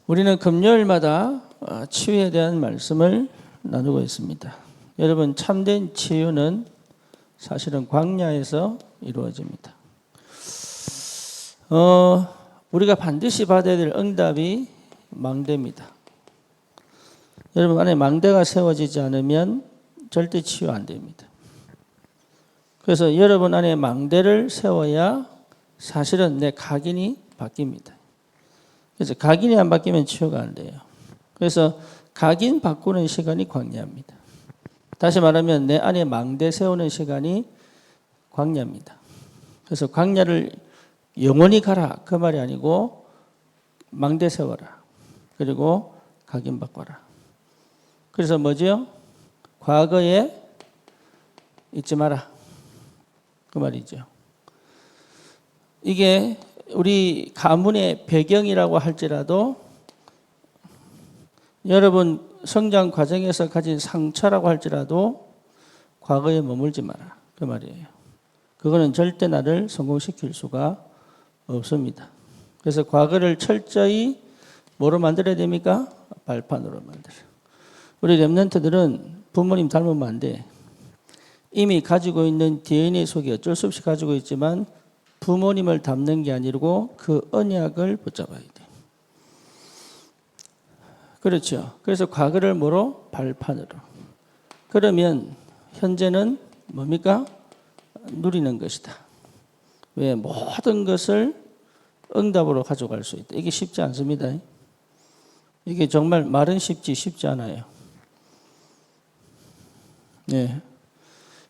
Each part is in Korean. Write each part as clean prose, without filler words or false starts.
우리는 금요일마다 치유에 대한 말씀을 나누고 있습니다. 여러분, 참된 치유는 사실은 광야에서 이루어집니다. 우리가 반드시 받아야 될 응답이 망대입니다. 여러분 안에 망대가 세워지지 않으면 절대 치유 안 됩니다. 그래서 여러분 안에 망대를 세워야 사실은 내 각인이 바뀝니다. 그래서 각인이 안 바뀌면 치유가 안 돼요. 그래서 각인 바꾸는 시간이 광야입니다. 다시 말하면 내 안에 망대 세우는 시간이 광야입니다. 그래서 광야를 영원히 가라 그 말이 아니고 망대 세워라. 그리고 각인 바꿔라. 그래서 뭐죠? 과거에 잊지 마라. 그 말이죠. 이게 우리 가문의 배경이라고 할지라도 여러분 성장 과정에서 가진 상처라고 할지라도 과거에 머물지 마라. 그 말이에요. 그거는 절대 나를 성공시킬 수가 없습니다. 그래서 과거를 철저히 뭐로 만들어야 됩니까? 발판으로 만들어요. 우리 렘넌트들은 부모님 닮으면 안 돼. 이미 가지고 있는 DNA 속에 어쩔 수 없이 가지고 있지만 부모님을 닮는 게 아니고 그 언약을 붙잡아야 돼. 그렇죠. 그래서 과거를 뭐로? 발판으로. 그러면 현재는 뭡니까? 누리는 것이다. 왜? 모든 것을 응답으로 가져갈 수 있다. 이게 쉽지 않습니다. 이게 정말 말은 쉽지 않아요. 네.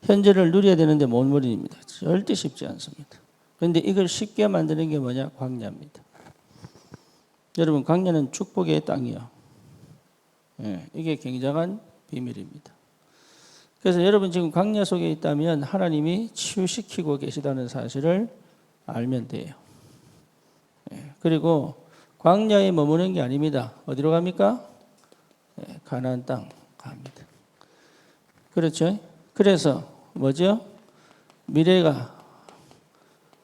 현재를 누려야 되는데 못 누립니다. 절대 쉽지 않습니다. 그런데 이걸 쉽게 만드는 게 뭐냐? 광야입니다. 여러분, 광야는 축복의 땅이요. 네, 이게 굉장한 비밀입니다. 그래서 여러분 지금 광야 속에 있다면 하나님이 치유시키고 계시다는 사실을 알면 돼요. 네, 그리고 광야에 머무는 게 아닙니다. 어디로 갑니까? 네, 가나안 땅 갑니다. 그렇죠? 그래서 뭐죠? 미래가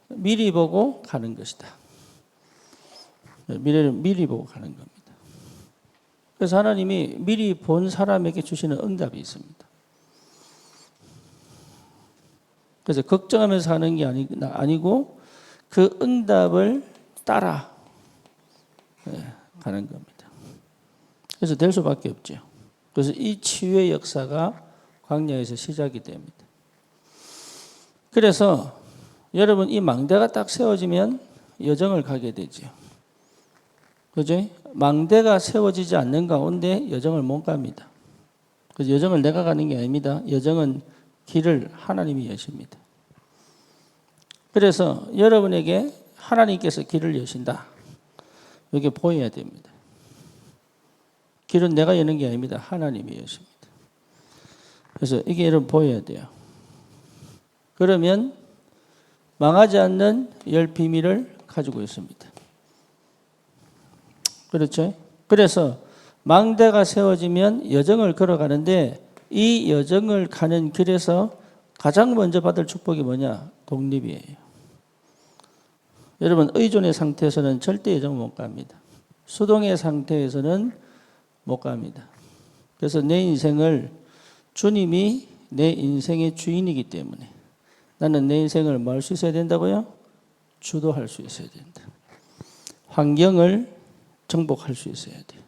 미리 보고 가는 것이다. 미래를 미리 보고 가는 겁니다. 그래서 하나님이 미리 본 사람에게 주시는 응답이 있습니다. 그래서 걱정하면서 하는 게 아니고 그 응답을 따라 가는 겁니다. 그래서 될 수밖에 없죠. 그래서 이 치유의 역사가 광야에서 시작이 됩니다. 그래서 여러분 이 망대가 딱 세워지면 여정을 가게 되죠. 그죠? 망대가 세워지지 않는 가운데 여정을 못 갑니다. 그래서 여정을 내가 가는 게 아닙니다. 여정은 길을 하나님이 여십니다. 그래서 여러분에게 하나님께서 길을 여신다. 이게 보여야 됩니다. 길은 내가 여는 게 아닙니다. 하나님이 여십니다. 그래서 이게 여러분 보여야 돼요. 그러면 망하지 않는 열 비밀을 가지고 있습니다. 그렇죠? 그래서 망대가 세워지면 여정을 걸어가는데 이 여정을 가는 길에서 가장 먼저 받을 축복이 뭐냐? 독립이에요. 여러분 의존의 상태에서는 절대 여정 못 갑니다. 수동의 상태에서는 못 갑니다. 그래서 내 인생을 주님이 내 인생의 주인이기 때문에 나는 내 인생을 뭐 할 수 있어야 된다고요? 주도할 수 있어야 된다. 환경을 정복할 수 있어야 돼요.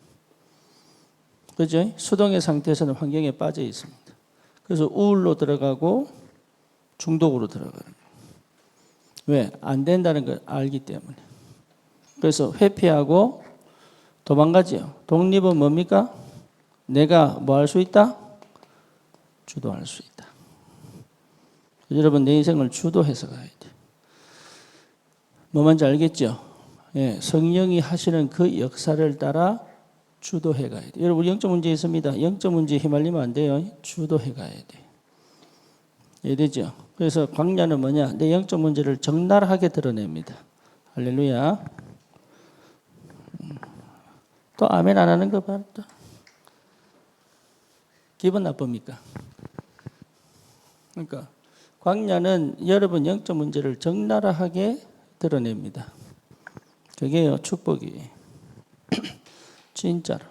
그죠? 수동의 상태에서는 환경에 빠져 있습니다. 그래서 우울로 들어가고 중독으로 들어가는 거예요. 왜? 안 된다는 걸 알기 때문에. 그래서 회피하고 도망가죠. 독립은 뭡니까? 내가 뭐 할 수 있다? 주도할 수 있다. 여러분 내 인생을 주도해서 가야 돼요. 뭐 뭔지 알겠죠? 예, 성령이 하시는 그 역사를 따라 주도해 가야 돼요. 여러분 영적 문제 있습니다. 영적 문제에 휘말리면 안 돼요. 주도해 가야 돼요. 이해되죠? 그래서 광야는 뭐냐? 내 영적 문제를 적나라하게 드러냅니다. 할렐루야. 또 아멘 안 하는 거 봐. 기분 나쁩니까? 그러니까 광야는 여러분 영적 문제를 적나라하게 드러냅니다. 그게요 축복이에요. 진짜로.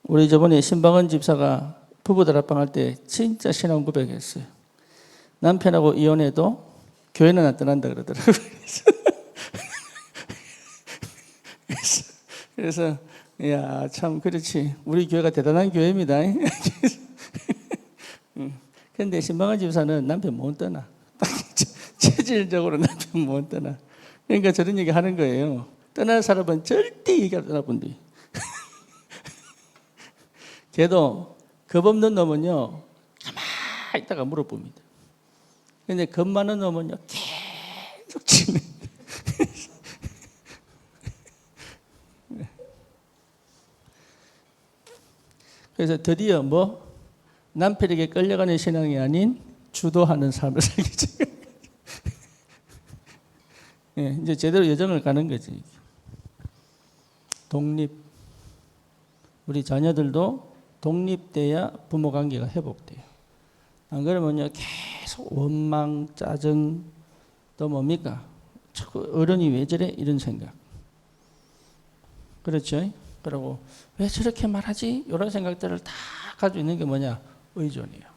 우리 저번에 신방은 집사가 부부들 합방할 때 진짜 신앙 고백했어요. 남편하고 이혼해도 교회는 안 떠난다 그러더라고요. 그래서 야, 참 그렇지. 우리 교회가 대단한 교회입니다. 그런데 신방은 집사는 남편 못 떠나. 체질적으로 남편 못 떠나. 그러니까 저런 얘기 하는 거예요. 떠날 사람은 절대 얘기 안 떠날 분들이. 걔도 겁 없는 놈은요, 가만히 있다가 물어봅니다. 근데 겁 많은 놈은요, 계속 치네. 그래서 드디어 남편에게 끌려가는 신앙이 아닌 주도하는 삶을 살기 시작해요. 예, 이제 제대로 여정을 가는 거지. 독립. 우리 자녀들도 독립돼야 부모 관계가 회복돼요. 안 그러면요, 계속 원망, 짜증, 또 뭡니까? 어른이 왜 저래? 이런 생각. 그렇죠? 그리고 왜 저렇게 말하지? 이런 생각들을 다 가지고 있는 게 뭐냐? 의존이에요.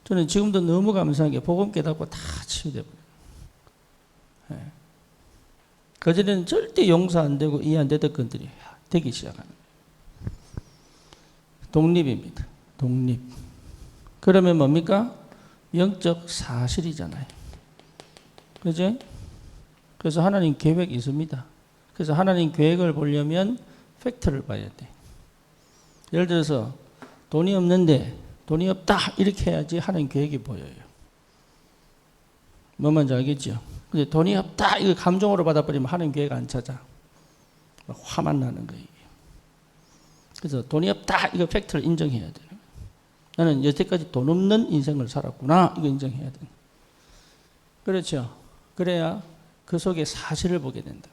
저는 지금도 너무 감사한 게 복음 깨닫고 다 치유되고. 예. 그전에는 절대 용서 안 되고 이해 안 되던 것들이 되기 시작하는 거예요. 독립입니다. 독립. 그러면 뭡니까? 영적 사실이잖아요. 그죠? 그래서 하나님 계획이 있습니다. 그래서 하나님 계획을 보려면 팩트를 봐야 돼. 예를 들어서 돈이 없는데 돈이 없다 이렇게 해야지 하나님 계획이 보여요. 뭔 말인지 알겠죠? 근데 돈이 없다 이거 감정으로 받아버리면 하나님 계획 안 찾아. 화만 나는 거예요. 그래서 돈이 없다 이거 팩트를 인정해야 돼요. 나는 여태까지 돈 없는 인생을 살았구나 이거 인정해야 돼. 그렇죠? 그래야 그 속에 사실을 보게 된다.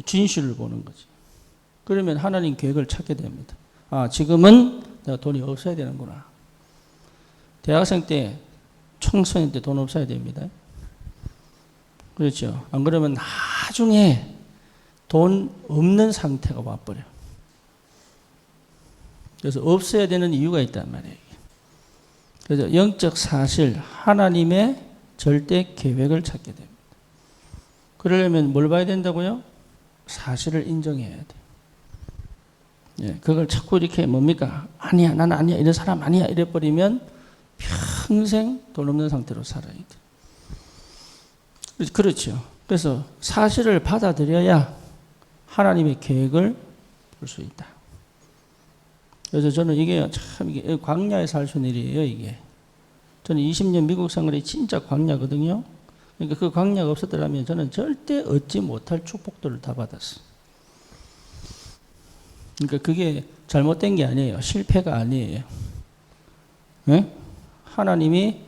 진실을 보는 거지. 그러면 하나님 계획을 찾게 됩니다. 아, 지금은 내가 돈이 없어야 되는구나. 대학생 때, 청소년 때 돈 없어야 됩니다. 그렇죠? 안 그러면 나중에 돈 없는 상태가 와버려. 그래서 없어야 되는 이유가 있단 말이에요. 그래서 영적 사실, 하나님의 절대 계획을 찾게 됩니다. 그러려면 뭘 봐야 된다고요? 사실을 인정해야 돼. 예, 그걸 자꾸 이렇게 뭡니까? 아니야, 나는 아니야, 이런 사람 아니야, 이래버리면 평생 돈 없는 상태로 살아야 돼. 그렇죠. 그래서 사실을 받아들여야 하나님의 계획을 볼 수 있다. 그래서 저는 이게 참 이게 광야에 살 수 있는 일이에요, 이게. 저는 20년 미국 생활이 진짜 광야거든요. 그러니까 그 광야가 없었더라면 저는 절대 얻지 못할 축복들을 다 받았어요. 그러니까 그게 잘못된 게 아니에요. 실패가 아니에요. 네? 하나님이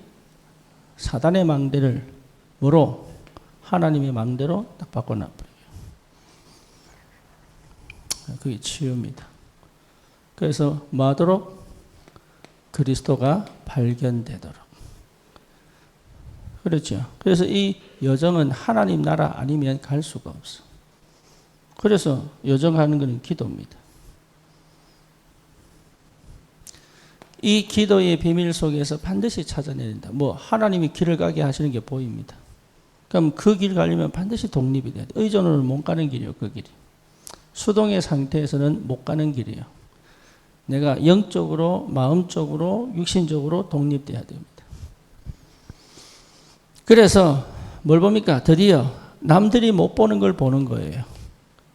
사단의 망대를 뭐로? 하나님의 망대로 딱 바꿔놔버려요. 그게 치유입니다. 그래서 뭐 하도록? 그리스도가 발견되도록. 그렇죠. 그래서 이 여정은 하나님 나라 아니면 갈 수가 없어. 그래서 여정하는 것은 기도입니다. 이 기도의 비밀 속에서 반드시 찾아내야 된다. 뭐 하나님이 길을 가게 하시는 게 보입니다. 그럼 그 길 가려면 반드시 독립이 돼야 돼. 의존으로는 못 가는 길이에요. 그 길이. 수동의 상태에서는 못 가는 길이에요. 내가 영적으로, 마음적으로, 육신적으로 독립돼야 됩니다. 그래서 뭘 봅니까? 드디어 남들이 못 보는 걸 보는 거예요.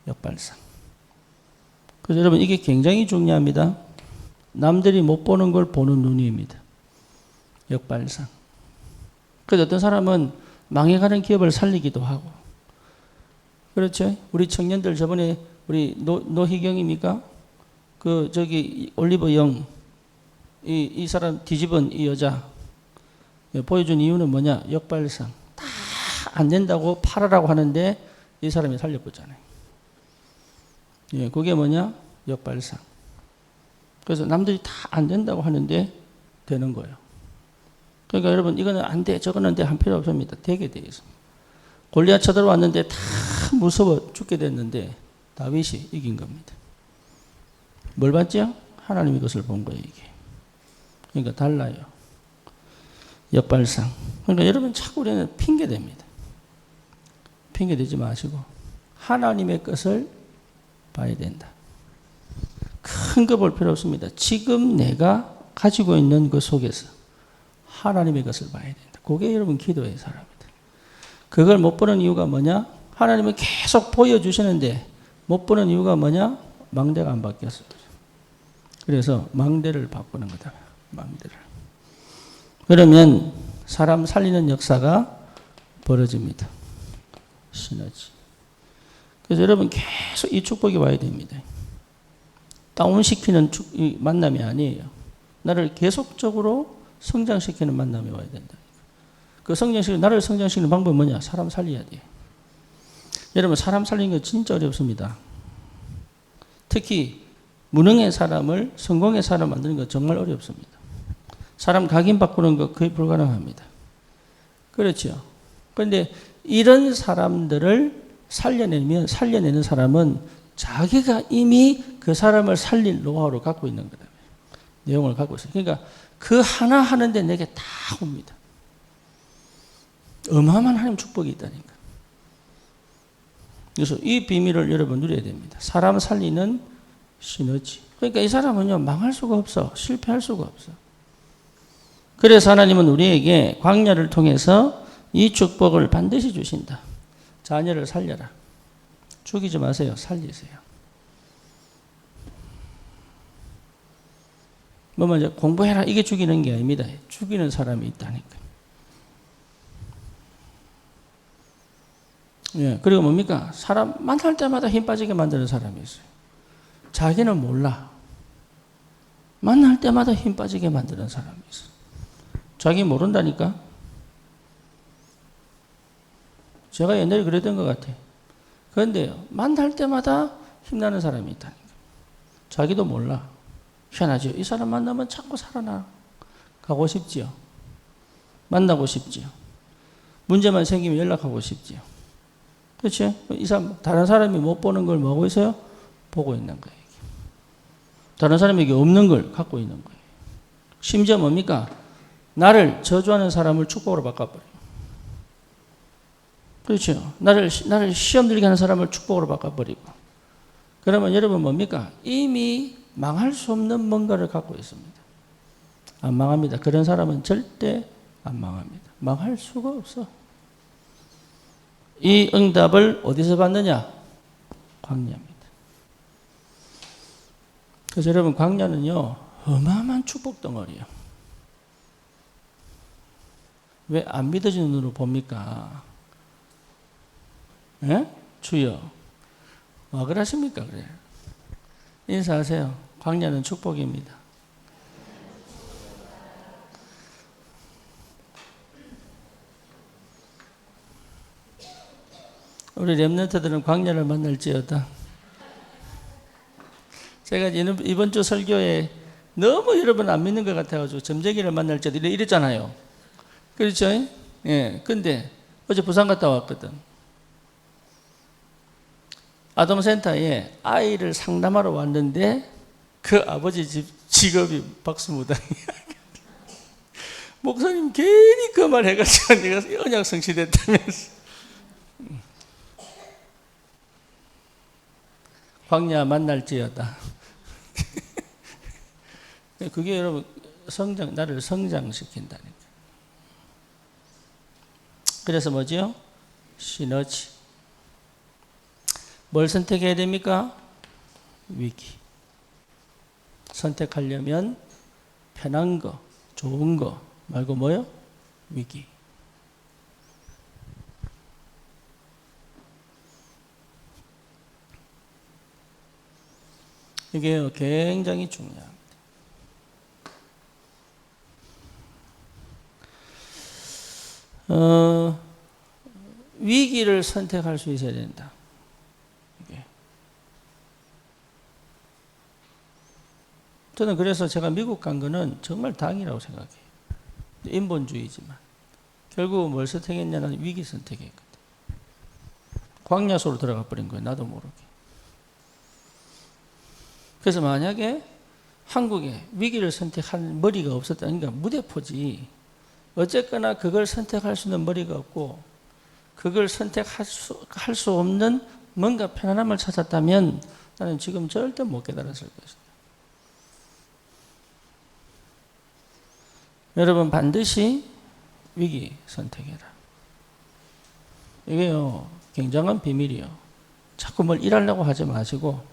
역발상. 그래서 여러분 이게 굉장히 중요합니다. 남들이 못 보는 걸 보는 눈입니다. 역발상. 그래서 어떤 사람은 망해가는 기업을 살리기도 하고. 그렇죠? 우리 청년들 저번에 우리 노희경입니까? 올리버 영. 이 사람 뒤집은 이 여자. 보여준 이유는 뭐냐? 역발상. 다 안 된다고 팔으라고 하는데 이 사람이 살려보잖아요. 예, 그게 뭐냐? 역발상. 그래서 남들이 다 안 된다고 하는데 되는 거예요. 그러니까 여러분 이거는 안 돼, 저거는 안 돼 한 필요 없습니다. 되게 돼 있습니다. 골리앗 쳐들어왔는데 다 무서워 죽게 됐는데 다윗이 이긴 겁니다. 뭘 봤죠? 하나님의 것을 본 거예요, 이게. 그러니까 달라요. 역발상. 그러니까 여러분 자꾸 우리는 핑계댑니다. 핑계대지 마시고 하나님의 것을 봐야 된다. 큰 거 볼 필요 없습니다. 지금 내가 가지고 있는 그 속에서 하나님의 것을 봐야 된다. 그게 여러분 기도의 사람이다. 그걸 못 보는 이유가 뭐냐? 하나님은 계속 보여주시는데 못 보는 이유가 뭐냐? 망대가 안 바뀌었어요. 그래서 망대를 바꾸는 거다. 망대를. 그러면 사람 살리는 역사가 벌어집니다. 시너지. 그래서 여러분 계속 이 축복이 와야 됩니다. 다운시키는 만남이 아니에요. 나를 계속적으로 성장시키는 만남이 와야 된다. 그 나를 성장시키는 방법은 뭐냐? 사람 살려야 돼. 여러분 사람 살리는 거 진짜 어렵습니다. 특히 무능의 사람을 성공의 사람 만드는 거 정말 어렵습니다. 사람 각인 바꾸는 거 거의 불가능합니다. 그렇죠. 그런데 이런 사람들을 살려내는 사람은 자기가 이미 그 사람을 살릴 노하우를 갖고 있는 거다. 내용을 갖고 있어요. 그러니까 그 하나 하는데 내게 다 옵니다. 어마어마한 하나님 축복이 있다니까. 그래서 이 비밀을 여러분 누려야 됩니다. 사람 살리는 시너지. 그러니까 이 사람은요, 망할 수가 없어. 실패할 수가 없어. 그래서 하나님은 우리에게 광야를 통해서 이 축복을 반드시 주신다. 자녀를 살려라. 죽이지 마세요. 살리세요. 뭐 먼저 공부해라. 이게 죽이는 게 아닙니다. 죽이는 사람이 있다니까. 예, 그리고 뭡니까? 사람 만날 때마다 힘 빠지게 만드는 사람이 있어요. 자기는 몰라. 만날 때마다 힘 빠지게 만드는 사람이 있어요. 자기 모른다니까? 제가 옛날에 그랬던 것 같아요. 그런데요, 만날 때마다 힘나는 사람이 있다니까. 자기도 몰라. 희한하죠? 이 사람 만나면 자꾸 살아나가고 싶지요. 만나고 싶지요. 문제만 생기면 연락하고 싶지요. 그렇죠? 이 사람, 다른 사람이 못 보는 걸 뭐 하고 있어요? 보고 있는 거예요. 다른 사람에게 없는 걸 갖고 있는 거예요. 심지어 뭡니까? 나를 저주하는 사람을 축복으로 바꿔버려요. 그렇죠? 나를 시험 들게 하는 사람을 축복으로 바꿔버리고. 그러면 여러분 뭡니까? 이미 망할 수 없는 뭔가를 갖고 있습니다. 안 망합니다. 그런 사람은 절대 안 망합니다. 망할 수가 없어. 이 응답을 어디서 받느냐? 광야입니다. 그래서 여러분 광야는요, 어마어마한 축복 덩어리예요. 왜 안 믿어지는 눈으로 봅니까? 예? 주여. 와 그러십니까? 그래. 인사하세요. 광야는 축복입니다. 우리 렘넌트들은 광야를 만날지어다. 제가 이번 주 설교에 너무 여러분 안 믿는 것 같아가지고 점쟁이를 만날지어다 이랬잖아요. 그렇죠? 예. 근데 어제 부산 갔다 왔거든. 아동센터에 아이를 상담하러 왔는데 그 아버지 직업이 박수무당이야. 목사님 괜히 그 말 해가지고 내가 언약 성취됐다면서. 광야 만날지어다. 그게 여러분 나를 성장시킨다니까. 그래서 뭐죠? 시너지. 뭘 선택해야 됩니까? 위기. 선택하려면 편한 거, 좋은 거 말고 뭐요? 위기. 이게 굉장히 중요합니다. 위기를 선택할 수 있어야 된다. 저는 그래서 제가 미국 간 거는 정말 다행이라고 생각해요. 인본주의지만 결국 뭘 선택했냐는 위기 선택했거든. 광야 속으로 들어가 버린 거예요. 나도 모르게. 그래서 만약에 한국에 위기를 선택한 머리가 없었다. 그러니까 무대포지. 어쨌거나 그걸 선택할 수 있는 머리가 없고 그걸 선택할 수 없는 뭔가 편안함을 찾았다면 나는 지금 절대 못 깨달았을 것이다. 여러분 반드시 위기 선택해라. 이게요 굉장한 비밀이요. 자꾸 뭘 일하려고 하지 마시고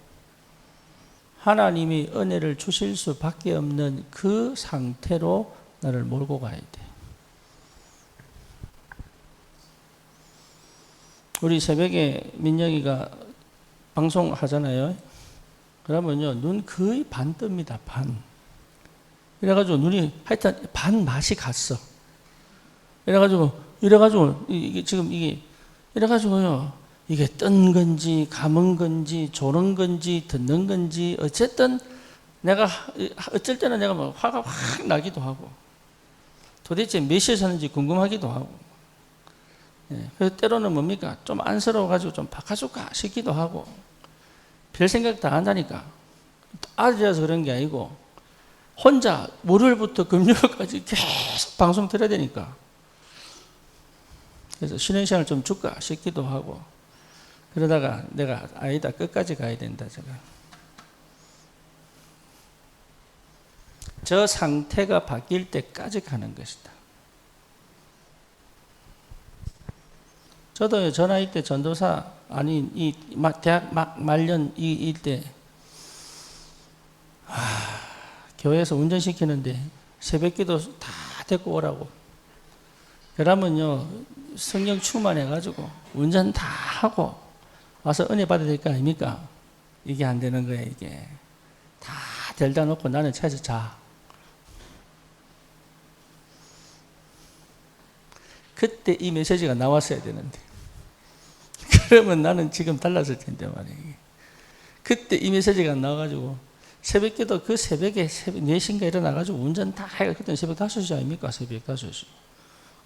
하나님이 은혜를 주실 수밖에 없는 그 상태로 나를 몰고 가야 돼. 우리 새벽에 민영이가 방송하잖아요. 그러면요 눈 거의 반 뜹니다. 반. 이래가지고 눈이 하여튼 반 맛이 갔어. 이래가지고 이게 지금 이게 이래가지고요 이게 뜬 건지 감은 건지 조는 건지 듣는 건지 어쨌든 내가 어쩔 때는 내가 뭐 화가 확 나기도 하고 도대체 몇 시에 사는지 궁금하기도 하고 그래서 때로는 뭡니까 좀 안쓰러워가지고 좀 바꿔줄까 싶기도 하고 별 생각 다 한다니까. 아들이라서 그런 게 아니고 혼자 월요일부터 금요일까지 계속 방송 들어야 되니까 그래서 쉬는 시간을 좀 줄까 싶기도 하고 그러다가 내가 아니다 끝까지 가야 된다 제가. 저 상태가 바뀔 때까지 가는 것이다. 저도 저 나이 때 전도사 아니 이 대학 막 말년 이때 교회에서 운전시키는데 새벽기도 다 데리고 오라고. 그러면요 성령 충만해가지고 운전 다 하고 와서 은혜 받아야 될 거 아닙니까? 이게 안 되는 거예요. 이게 다 데려다 놓고 나는 차에서 자. 그때 이 메시지가 나왔어야 되는데 그러면 나는 지금 달랐을 텐데 말이에요. 그때 이 메시지가 나와가지고 새벽기도 그 새벽에 4시인가 일어나가지고 운전 다 해가 그때는 새벽 5시 아닙니까? 새벽 5시.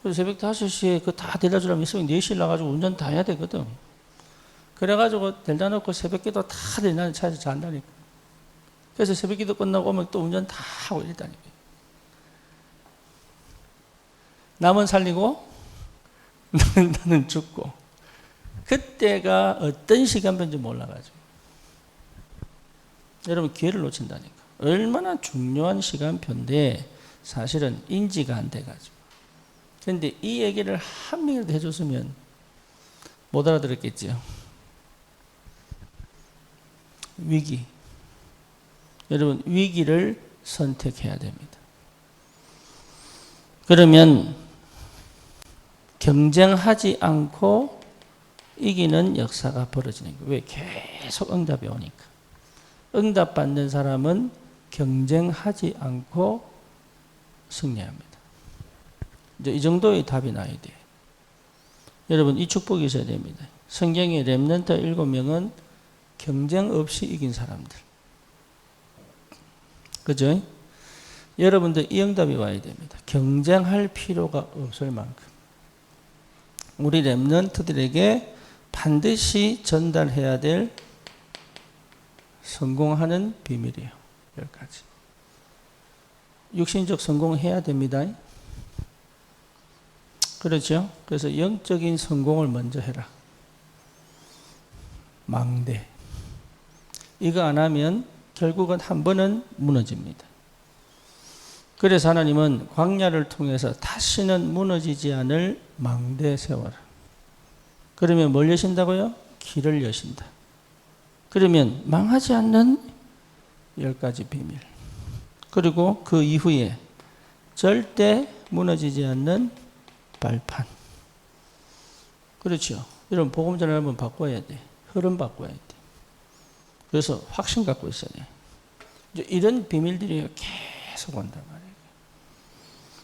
그래서 새벽 5시에 그 다 데려주려면 새벽 4시에 나가지고 운전 다 해야 되거든. 그래가지고 데려다 놓고 새벽기도 다 나는 차에서 잔다니까. 그래서 새벽기도 끝나고 오면 또 운전 다 하고 이랬다니까. 남은 살리고 나는 죽고. 그때가 어떤 시간표인지 몰라가지고. 여러분 기회를 놓친다니까. 얼마나 중요한 시간표인데 사실은 인지가 안 돼가지고. 그런데 이 얘기를 한 명이라도 해줬으면 못 알아들었겠죠. 위기. 여러분 위기를 선택해야 됩니다. 그러면 경쟁하지 않고 이기는 역사가 벌어지는 거예요. 왜? 계속 응답이 오니까. 응답받는 사람은 경쟁하지 않고 승리합니다. 이제 이 정도의 답이 나야 돼요. 여러분 이 축복이 있어야 됩니다. 성경의 렘넌트 7명은 경쟁 없이 이긴 사람들. 그죠? 여러분들 이 응답이 와야 됩니다. 경쟁할 필요가 없을 만큼. 우리 렘넌트들에게 반드시 전달해야 될 성공하는 비밀이에요. 10가지. 육신적 성공해야 됩니다. 그렇죠? 그래서 영적인 성공을 먼저 해라. 망대. 이거 안 하면 결국은 한 번은 무너집니다. 그래서 하나님은 광야를 통해서 다시는 무너지지 않을 망대 세워라. 그러면 뭘 여신다고요? 길을 여신다. 그러면 망하지 않는 10가지 비밀. 그리고 그 이후에 절대 무너지지 않는 발판. 그렇죠. 이런 복음 전환을 한번 바꿔야 돼. 흐름 바꿔야 돼. 그래서 확신 갖고 있어야 돼. 이제 이런 비밀들이 계속 온단 말이에요.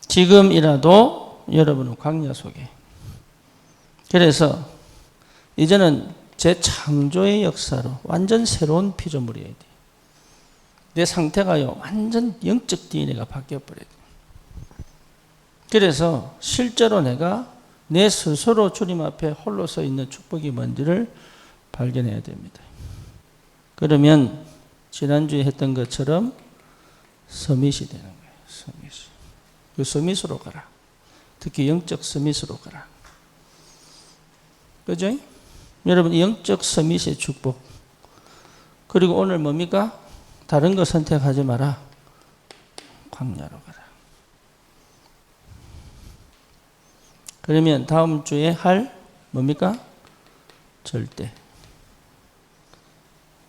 지금이라도 여러분은 광야 속에. 그래서 이제는 재창조의 역사로 완전 새로운 피조물이어야 돼. 내 상태가요 완전 영적 DNA가 바뀌어버려야 돼. 그래서 실제로 내가 내 스스로 주님 앞에 홀로 서 있는 축복이 뭔지를 발견해야 됩니다. 그러면 지난주에 했던 것처럼 서밋이 되는 거예요. 서밋. 그 서밋으로 가라. 특히 영적 서밋으로 가라. 그죠? 여러분, 영적 서밋의 축복. 그리고 오늘 뭡니까? 다른 거 선택하지 마라. 광야로 가라. 그러면 다음 주에 할 뭡니까? 절대.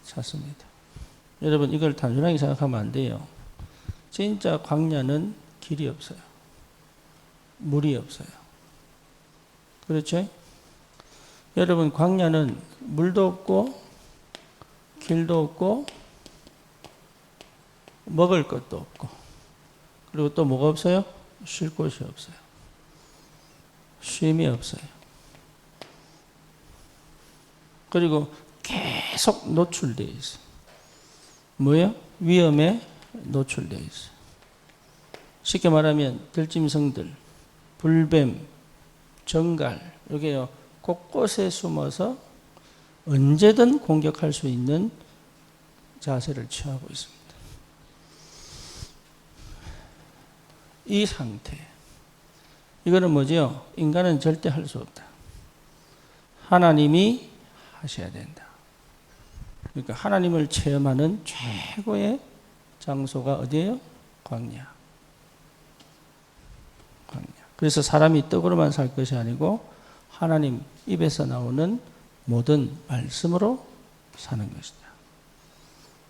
찾습니다. 여러분, 이걸 단순하게 생각하면 안 돼요. 진짜 광야는 길이 없어요. 물이 없어요. 그렇죠? 여러분, 광야는 물도 없고 길도 없고 먹을 것도 없고, 그리고 또 뭐가 없어요? 쉴 곳이 없어요. 쉼이 없어요. 그리고 계속 노출되어 있어요. 뭐예요? 위험에 노출되어 있어요. 쉽게 말하면 들짐승들, 불뱀, 정갈, 여기요, 곳곳에 숨어서 언제든 공격할 수 있는 자세를 취하고 있습니다. 이 상태, 이거는 뭐죠? 인간은 절대 할 수 없다. 하나님이 하셔야 된다. 그러니까 하나님을 체험하는 최고의 장소가 어디예요? 광야. 광야. 그래서 사람이 떡으로만 살 것이 아니고 하나님 입에서 나오는 모든 말씀으로 사는 것이다.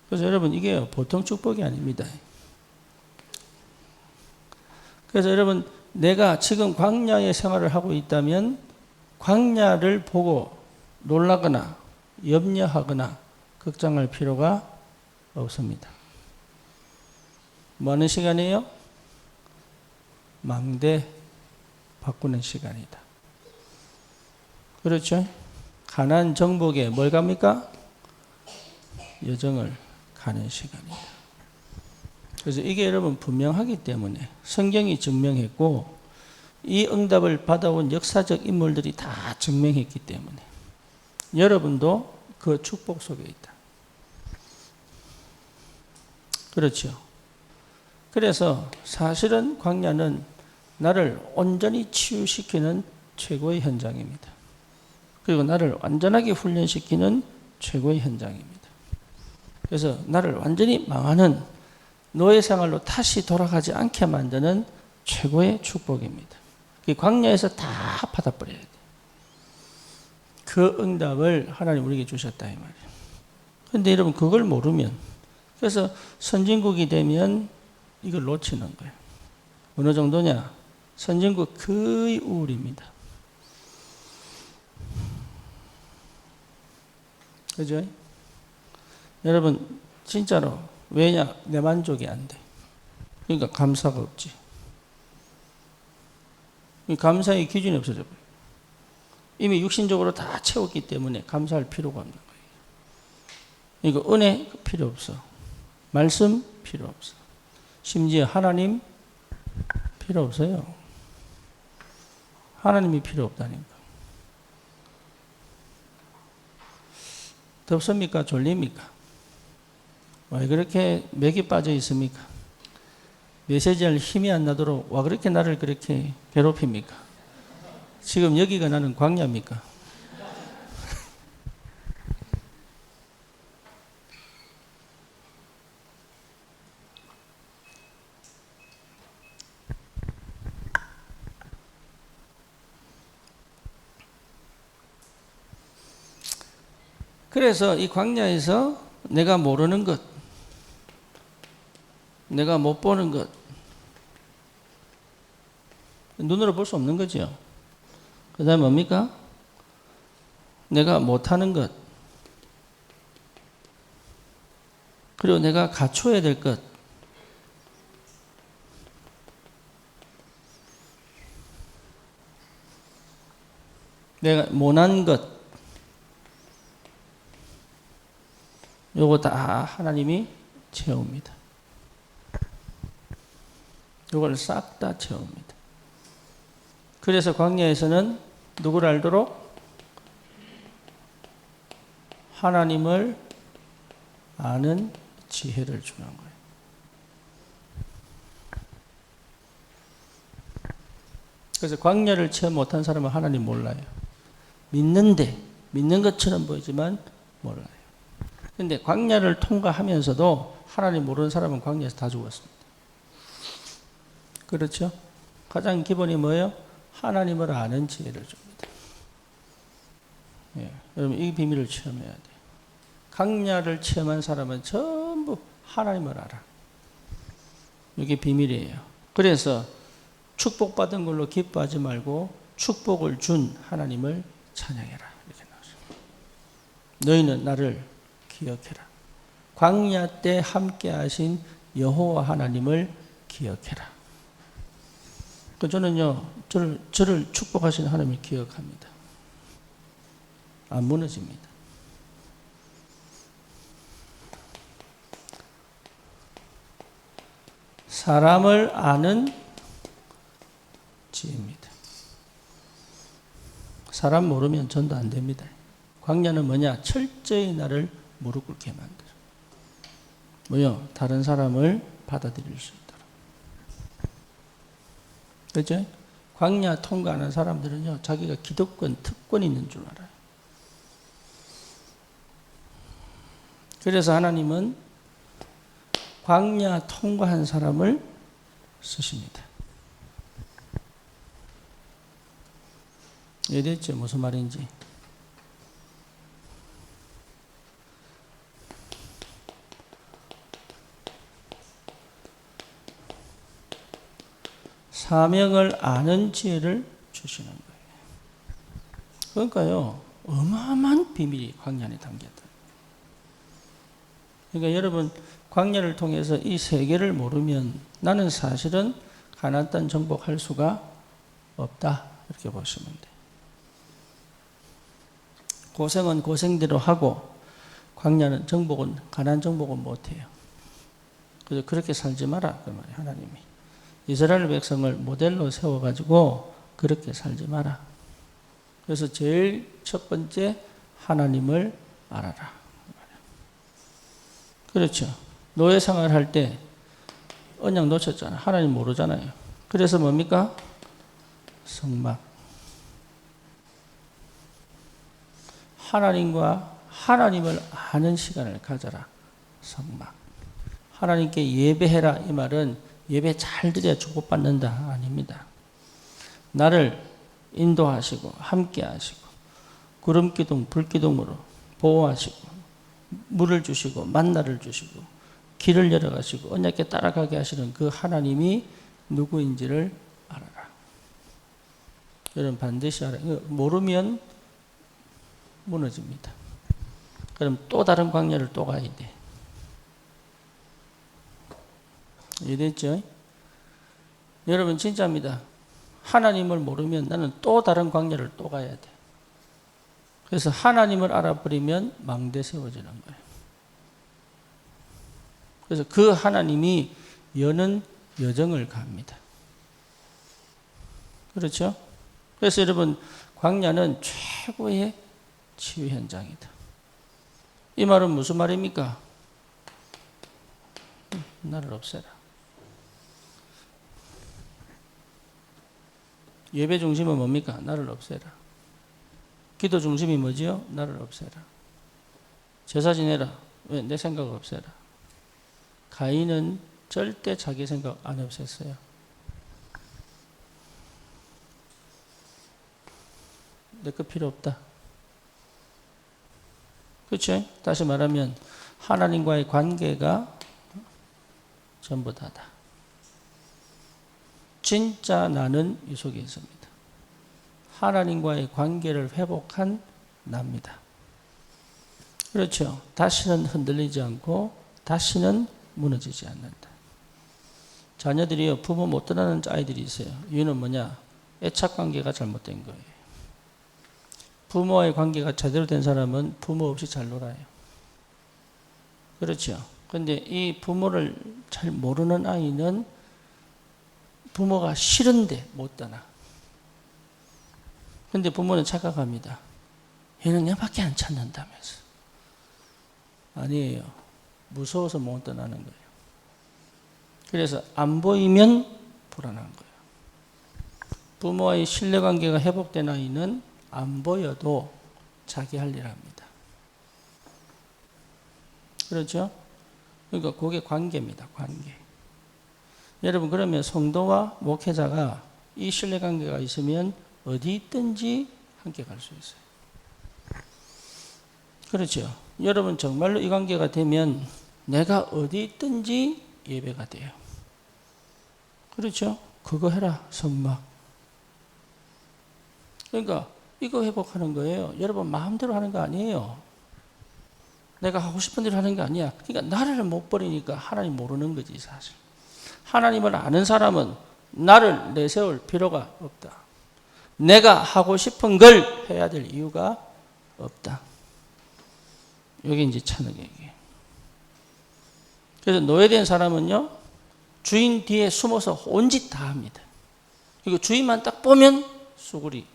그래서 여러분, 이게 보통 축복이 아닙니다. 그래서 여러분, 내가 지금 광야의 생활을 하고 있다면 광야를 보고 놀라거나 염려하거나 걱정할 필요가 없습니다. 뭐 하는 시간이에요? 망대 바꾸는 시간이다. 그렇죠? 가나안 정복에 뭘 갑니까? 여정을 가는 시간이다. 그래서 이게 여러분 분명하기 때문에 성경이 증명했고 이 응답을 받아온 역사적 인물들이 다 증명했기 때문에 여러분도 그 축복 속에 있다. 그렇죠. 그래서 사실은 광야는 나를 온전히 치유시키는 최고의 현장입니다. 그리고 나를 완전하게 훈련시키는 최고의 현장입니다. 그래서 나를 완전히 망하는 노예 생활로 다시 돌아가지 않게 만드는 최고의 축복입니다. 광야에서 다 받아버려야 돼. 그 응답을 하나님 우리에게 주셨다 이 말이에요. 그런데 여러분, 그걸 모르면, 그래서 선진국이 되면 이걸 놓치는 거예요. 어느 정도냐? 선진국 거의 우울입니다. 그죠? 여러분, 진짜로. 왜냐? 내 만족이 안 돼. 그러니까 감사가 없지. 감사의 기준이 없어져 버려요. 이미 육신적으로 다 채웠기 때문에 감사할 필요가 없는 거예요. 그러니까 은혜 필요 없어. 말씀 필요 없어. 심지어 하나님 필요 없어요. 하나님이 필요 없다니까. 덥습니까? 졸립니까? 왜 그렇게 맥이 빠져 있습니까? 메시지할 힘이 안 나도록 와 그렇게 나를 그렇게 괴롭힙니까? 지금 여기가 나는 광야입니까? 그래서 이 광야에서 내가 모르는 것, 내가 못 보는 것, 눈으로 볼 수 없는 거죠. 그 다음에 뭡니까? 내가 못하는 것, 그리고 내가 갖춰야 될 것, 내가 못한 것, 요거 다 하나님이 채웁니다. 요걸 싹 다 채웁니다. 그래서 광야에서는 누구를 알도록? 하나님을 아는 지혜를 주는 거예요. 그래서 광야를 체험 못한 사람은 하나님 몰라요. 믿는 것처럼 보이지만 몰라요. 그런데 광야를 통과하면서도 하나님 모르는 사람은 광야에서 다 죽었습니다. 그렇죠? 가장 기본이 뭐예요? 하나님을 아는 지혜를 줍니다. 예, 여러분 이 비밀을 체험해야 돼요. 광야를 체험한 사람은 전부 하나님을 알아. 이게 비밀이에요. 그래서 축복받은 걸로 기뻐하지 말고 축복을 준 하나님을 찬양해라. 이렇게 나왔습니다. 너희는 나를 기억해라. 광야 때 함께 하신 여호와 하나님을 기억해라. 저는요, 저를 축복하신 하나님을 기억합니다. 안 무너집니다. 사람을 아는 지혜입니다. 사람 모르면 전도 안 됩니다. 광야는 뭐냐? 철저히 나를 무릎 꿇게 만들어. 뭐요? 다른 사람을 받아들일 수 있도록. 그렇죠? 광야 통과하는 사람들은요, 자기가 기득권, 특권이 있는 줄 알아요. 그래서 하나님은 광야 통과한 사람을 쓰십니다. 이해됐죠? 무슨 말인지. 사명을 아는 지혜를 주시는 거예요. 그러니까요, 어마어마한 비밀이 광야 안에 담겼다. 그러니까 여러분, 광야를 통해서 이 세계를 모르면 나는 사실은 가나안 땅 정복할 수가 없다. 이렇게 보시면 돼요. 고생은 고생대로 하고 광야는 정복은 가나안 정복은 못해요. 그래서 그렇게 살지 마라 그 말이에요. 하나님이 이스라엘 백성을 모델로 세워가지고 그렇게 살지 마라. 그래서 제일 첫 번째 하나님을 알아라. 그렇죠. 노예 생활할 때 언약 놓쳤잖아요. 하나님 모르잖아요. 그래서 뭡니까? 성막. 하나님을 아는 시간을 가져라. 성막. 하나님께 예배해라. 이 말은 예배 잘 드려야 축복받는다. 아닙니다. 나를 인도하시고 함께 하시고 구름기둥 불기둥으로 보호하시고 물을 주시고 만나를 주시고 길을 열어가시고 언약에 따라가게 하시는 그 하나님이 누구인지를 알아라. 여러분 반드시 알아야 돼요. 모르면 무너집니다. 그럼 또 다른 광야를 또 가야 돼. 이해됐죠? 여러분 진짜입니다. 하나님을 모르면 나는 또 다른 광야를 또 가야 돼. 그래서 하나님을 알아버리면 망대 세워지는 거예요. 그래서 그 하나님이 여는 여정을 갑니다. 그렇죠? 그래서 여러분 광야는 최고의 치유 현장이다. 이 말은 무슨 말입니까? 나를 없애라. 예배 중심은 뭡니까? 나를 없애라. 기도 중심이 뭐지요? 나를 없애라. 제사 지내라. 왜? 내 생각을 없애라. 가인은 절대 자기 생각 안 없앴어요. 내 거 필요 없다. 그렇죠? 다시 말하면 하나님과의 관계가 전부 다다. 진짜 나는 이 속에 있습니다. 하나님과의 관계를 회복한 납니다. 그렇죠? 다시는 흔들리지 않고 다시는 무너지지 않는다. 자녀들이요, 부모 못 떠나는 아이들이 있어요. 이유는 뭐냐? 애착 관계가 잘못된 거예요. 부모와의 관계가 제대로 된 사람은 부모 없이 잘 놀아요. 그렇죠? 근데 이 부모를 잘 모르는 아이는 부모가 싫은데 못 떠나. 근데 부모는 착각합니다. 얘는 얘밖에 안 찾는다면서. 아니에요. 무서워서 못 떠나는 거예요. 그래서 안 보이면 불안한 거예요. 부모와의 신뢰관계가 회복된 아이는 안 보여도 자기 할 일 합니다. 그렇죠? 그러니까 그게 관계입니다. 관계. 여러분 그러면 성도와 목회자가 이 신뢰관계가 있으면 어디 있든지 함께 갈 수 있어요. 그렇죠? 여러분 정말로 이 관계가 되면 내가 어디 있든지 예배가 돼요. 그렇죠? 그거 해라 성막. 그러니까 이거 회복하는 거예요. 여러분 마음대로 하는 거 아니에요. 내가 하고 싶은 대로 하는 게 아니야. 그러니까 나를 못 버리니까 하나님 모르는 거지 사실. 하나님을 아는 사람은 나를 내세울 필요가 없다. 내가 하고 싶은 걸 해야 될 이유가 없다. 이게 이제 찬흑얘기예요. 그래서 노예된 사람은요, 주인 뒤에 숨어서 온 짓 다 합니다. 이거 주인만 딱 보면 수구리.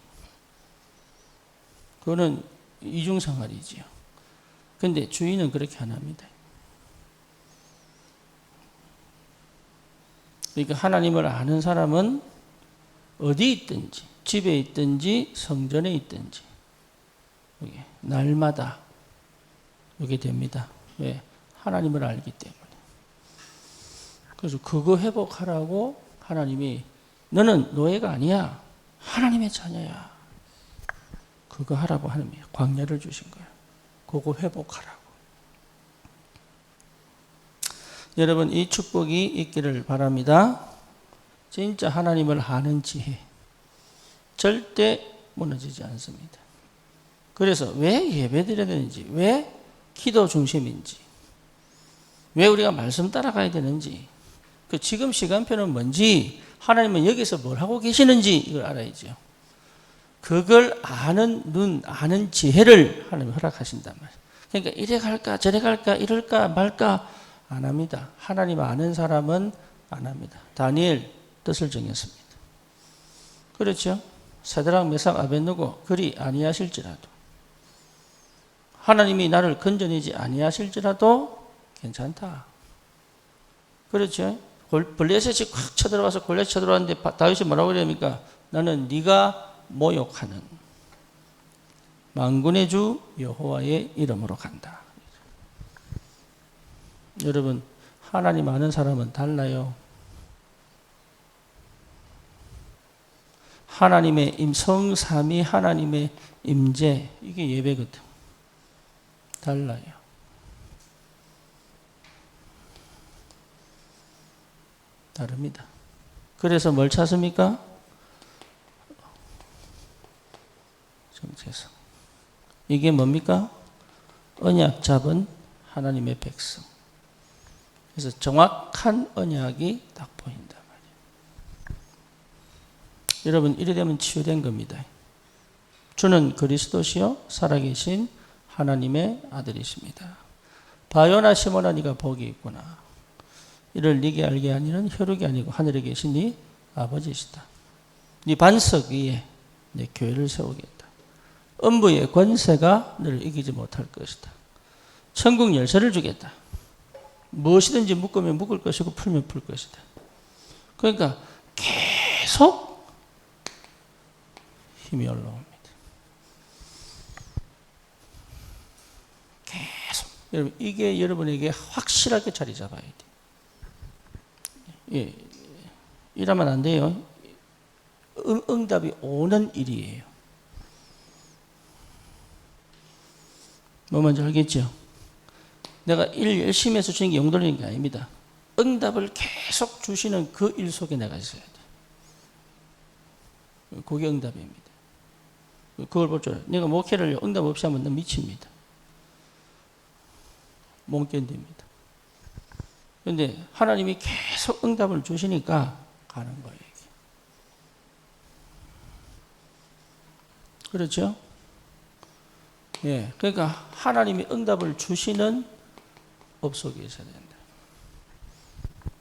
그거는 이중생활이지요. 근데 주인은 그렇게 안 합니다. 그러니까 하나님을 아는 사람은 어디 있든지, 집에 있든지, 성전에 있든지, 날마다 오게 됩니다. 왜? 하나님을 알기 때문에. 그래서 그거 회복하라고 하나님이 너는 노예가 아니야. 하나님의 자녀야. 그거 하라고 하나님이 광야를 주신 거야. 그거 회복하라고. 여러분 이 축복이 있기를 바랍니다. 진짜 하나님을 아는 지혜. 절대 무너지지 않습니다. 그래서 왜 예배드려야 되는지, 왜 기도 중심인지, 왜 우리가 말씀 따라가야 되는지, 그 지금 시간표는 뭔지, 하나님은 여기서 뭘 하고 계시는지 이걸 알아야죠. 그걸 아는 눈, 아는 지혜를 하나님이 허락하신단 말이에요. 그러니까 이래 갈까 저래 갈까 이럴까 말까 안 합니다. 하나님 아는 사람은 안 합니다. 다니엘 뜻을 정했습니다. 그렇죠? 사드락 메삭 아벳느고 그리 아니하실지라도, 하나님이 나를 건져내지 아니하실지라도 괜찮다. 그렇죠? 블레셋이 콱 쳐들어와서 골리앗이 쳐들어왔는데 다윗이 뭐라고 그럽니까? 나는 네가 모욕하는 만군의 주 여호와의 이름으로 간다. 여러분 하나님 아는 사람은 달라요. 하나님의 성삼위 하나님의 임재, 이게 예배거든. 달라요. 다릅니다. 그래서 뭘 찾습니까? 정체성. 이게 뭡니까? 언약 잡은 하나님의 백성. 그래서 정확한 언약이 딱 보인단 말이에요. 여러분 이래 되면 치유된 겁니다. 주는 그리스도시요 살아계신 하나님의 아들이십니다. 바요나 시몬아 네가 복이 있구나. 이를 네게 알게 하니는 혈육이 아니고 하늘에 계신 네 아버지시다. 네 반석 위에 내 교회를 세우겠다. 음부의 권세가 너를 이기지 못할 것이다. 천국 열쇠를 주겠다. 무엇이든지 묶으면 묶을 것이고 풀면 풀 것이다. 그러니까 계속 힘이 올라옵니다. 계속. 여러분 이게 여러분에게 확실하게 자리 잡아야 돼요. 예, 이러면 안 돼요. 응답이 오는 일이에요. 뭐 먼저 알겠죠? 내가 일 열심히 해서 주는 게 용 돌리는 게 아닙니다. 응답을 계속 주시는 그 일 속에 내가 있어야 돼. 그게 응답입니다. 그걸 볼 줄 알아요. 내가 목회를 응답 없이 하면 난 미칩니다. 못 견딥니다. 그런데 하나님이 계속 응답을 주시니까 가는 거예요. 그렇죠? 예, 그러니까 하나님이 응답을 주시는 법 속에 있어야 된다.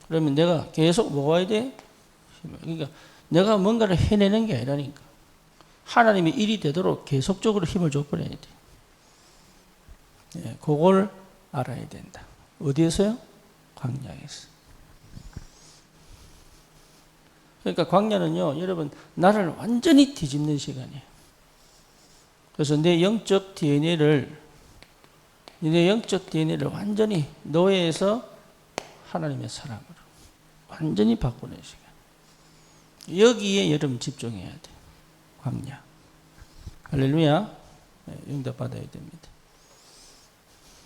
그러면 내가 계속 먹어야 돼? 그러니까 내가 뭔가를 해내는 게 아니라니까. 하나님이 일이 되도록 계속적으로 힘을 줘버려야 돼. 예, 그걸 알아야 된다. 어디에서요? 광야에서. 그러니까 광야는요, 여러분, 나를 완전히 뒤집는 시간이에요. 그래서 내 영적 DNA를 완전히 노예에서 하나님의 사람으로 완전히 바꾸는 시간. 여기에 여러분 집중해야 돼. 광야. 할렐루야. 네, 응답받아야 됩니다.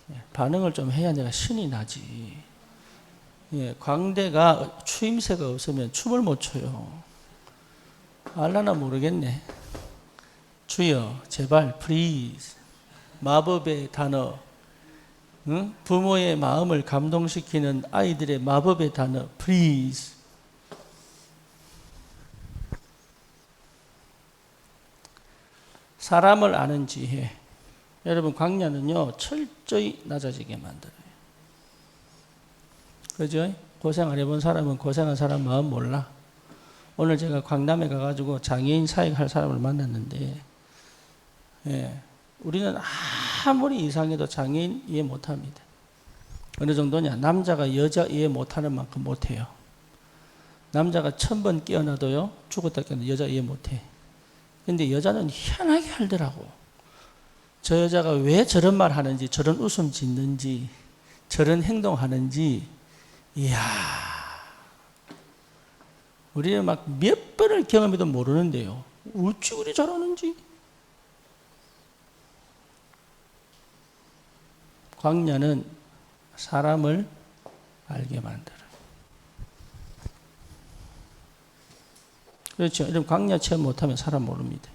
네, 반응을 좀 해야 내가 신이 나지. 예, 광대가 추임새가 없으면 춤을 못 춰요. 알라나 모르겠네. 주여, 제발, please. 마법의 단어. 응? 부모의 마음을 감동시키는 아이들의 마법의 단어, please. 사람을 아는 지혜. 여러분, 광야는요, 철저히 낮아지게 만들어요. 그죠? 고생 안 해본 사람은 고생한 사람 마음 몰라. 오늘 제가 광남에 가가지고 장애인 사역할 사람을 만났는데, 예, 우리는 아무리 이상해도 장애인 이해 못합니다. 어느 정도냐? 남자가 여자 이해 못하는 만큼 못해요. 남자가 1000번 깨어나도요, 죽었다 깨어나도 여자 이해 못해. 근데 여자는 희한하게 알더라고. 저 여자가 왜 저런 말 하는지, 저런 웃음 짓는지, 저런 행동하는지, 이야, 우리는 막 몇 번을 경험해도 모르는데요. 어찌 그리 잘하는지. 광야는 사람을 알게 만들어요. 그렇죠. 이런 광야 체험 못하면 사람 모릅니다.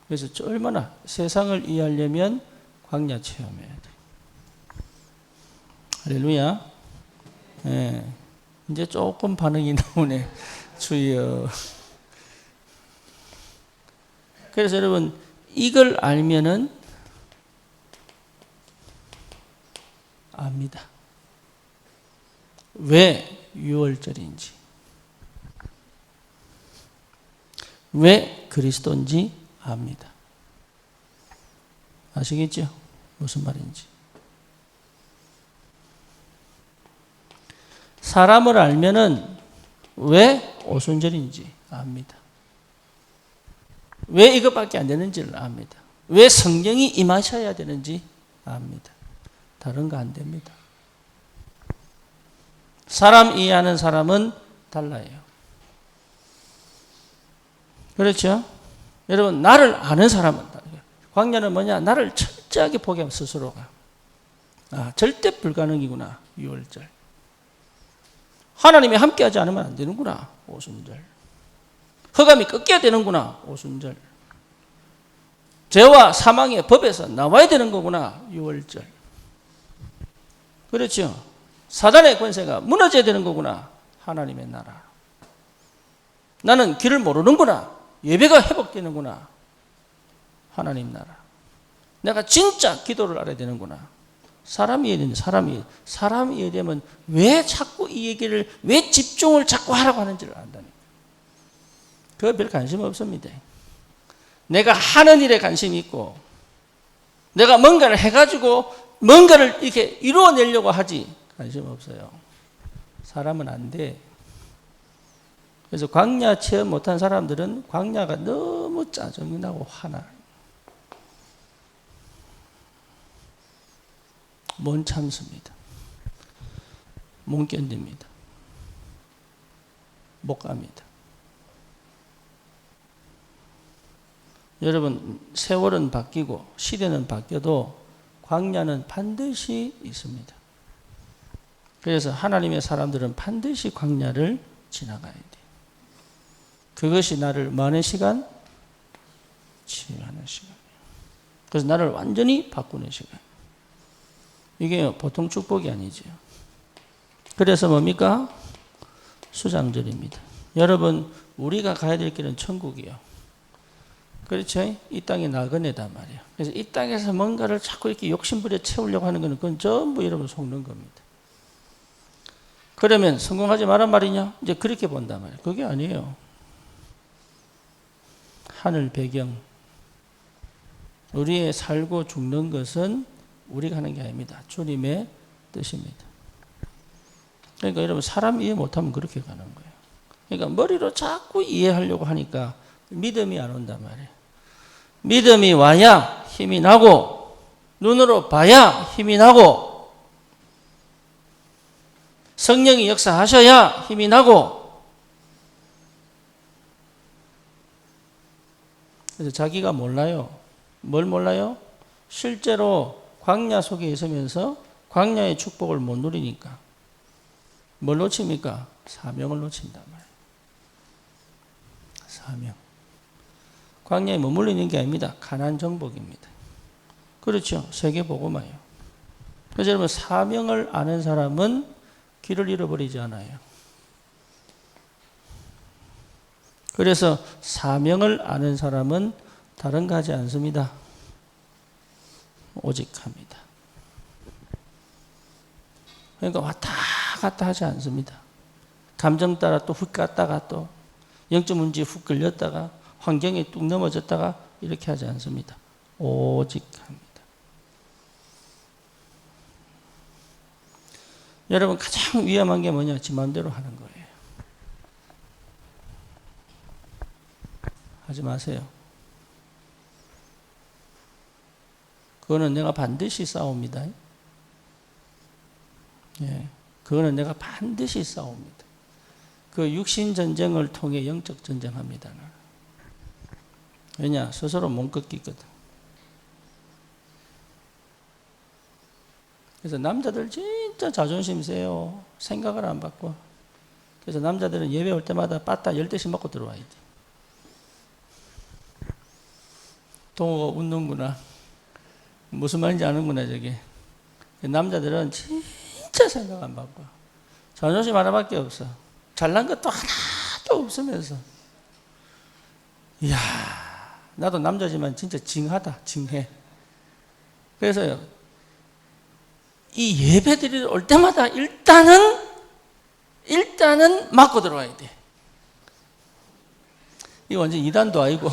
그래서 얼마나 세상을 이해하려면 광야 체험해야 돼. 할렐루야. 예. 이제 조금 반응이 나오네. 주여. 그래서 여러분, 이걸 알면은 압니다. 왜 6월절인지, 왜 그리스도인지 압니다. 아시겠죠? 무슨 말인지. 사람을 알면은 왜 오순절인지 압니다. 왜 이것밖에 안 되는지를 압니다. 왜 성령이 임하셔야 되는지 압니다. 다른 거 안 됩니다. 사람 이해하는 사람은 달라요. 그렇죠? 여러분, 나를 아는 사람은 달라요. 광야는 뭐냐? 나를 철저하게 포기하면 스스로가. 아, 절대 불가능이구나. 6월절. 하나님이 함께하지 않으면 안 되는구나. 오순절. 허감이 꺾여야 되는구나. 오순절. 죄와 사망의 법에서 나와야 되는 거구나. 6월절. 그렇죠? 사단의 권세가 무너져야 되는 거구나. 하나님의 나라. 나는 길을 모르는구나. 예배가 회복되는구나. 하나님 나라. 내가 진짜 기도를 알아야 되는구나. 사람이 이해되는 사람이 이해되면 왜 자꾸 이 얘기를, 왜 집중을 자꾸 하라고 하는지를 안다니까. 그거 별 관심 없습니다. 내가 하는 일에 관심이 있고, 내가 뭔가를 해가지고 뭔가를 이렇게 이루어내려고 하지 관심 없어요. 사람은 안 돼. 그래서 광야 체험 못한 사람들은 광야가 너무 짜증이 나고 화나. 못 참습니다. 못 견딥니다. 못 갑니다. 여러분, 세월은 바뀌고 시대는 바뀌어도 광야는 반드시 있습니다. 그래서 하나님의 사람들은 반드시 광야를 지나가야 돼. 그것이 나를 많은 시간 치유하는 시간이에요. 그래서 나를 완전히 바꾸는 시간. 이게 보통 축복이 아니죠. 그래서 뭡니까? 수장절입니다. 여러분, 우리가 가야 될 길은 천국이에요. 그렇죠? 이 땅이 나그네단 말이에요. 그래서 이 땅에서 뭔가를 자꾸 이렇게 욕심부려 채우려고 하는 것은 그건 전부 여러분 속는 겁니다. 그러면 성공하지 말란 말이냐? 이제 그렇게 본단 말이에요. 그게 아니에요. 하늘 배경. 우리의 살고 죽는 것은 우리가 하는 게 아닙니다. 주님의 뜻입니다. 그러니까 여러분 사람 이해 못하면 그렇게 가는 거예요. 그러니까 머리로 자꾸 이해하려고 하니까 믿음이 안 온단 말이에요. 믿음이 와야 힘이 나고 눈으로 봐야 힘이 나고 성령이 역사하셔야 힘이 나고 그래서 자기가 몰라요. 뭘 몰라요? 실제로 광야 속에 있으면서 광야의 축복을 못 누리니까 뭘 놓칩니까? 사명을 놓친단 말이에요. 사명. 광야에 머물러 있는 게 아닙니다. 가나안 정복입니다. 그렇죠. 세계복음화요. 그래서 여러분 사명을 아는 사람은 길을 잃어버리지 않아요. 그래서 사명을 아는 사람은 다른 거 하지 않습니다. 오직 합니다. 그러니까 왔다 갔다 하지 않습니다. 감정 따라 또 훅 갔다가 또 영적 문제에 훅 걸렸다가 환경에 뚝 넘어졌다가 이렇게 하지 않습니다. 오직 합니다. 여러분 가장 위험한 게 뭐냐? 지 마음대로 하는 거예요. 하지 마세요. 그거는 내가 반드시 싸웁니다. 예, 그거는 내가 반드시 싸웁니다. 그 육신 전쟁을 통해 영적 전쟁합니다. 왜냐? 스스로 못 꺾이거든. 그래서 남자들 진짜 자존심 세요. 생각을 안 바꿔. 그래서 남자들은 예배 올 때마다 빠따 10대씩 맞고 들어와야 돼. 동호가 웃는구나. 무슨 말인지 아는구나 저게. 남자들은 진짜 생각 안 바꿔. 자존심 하나밖에 없어. 잘난 것도 하나도 없으면서. 이야, 나도 남자지만 진짜 징하다, 징해. 그래서요, 이 예배들이 올 때마다 일단은 맞고 들어와야 돼. 이거 완전 이단도 아니고.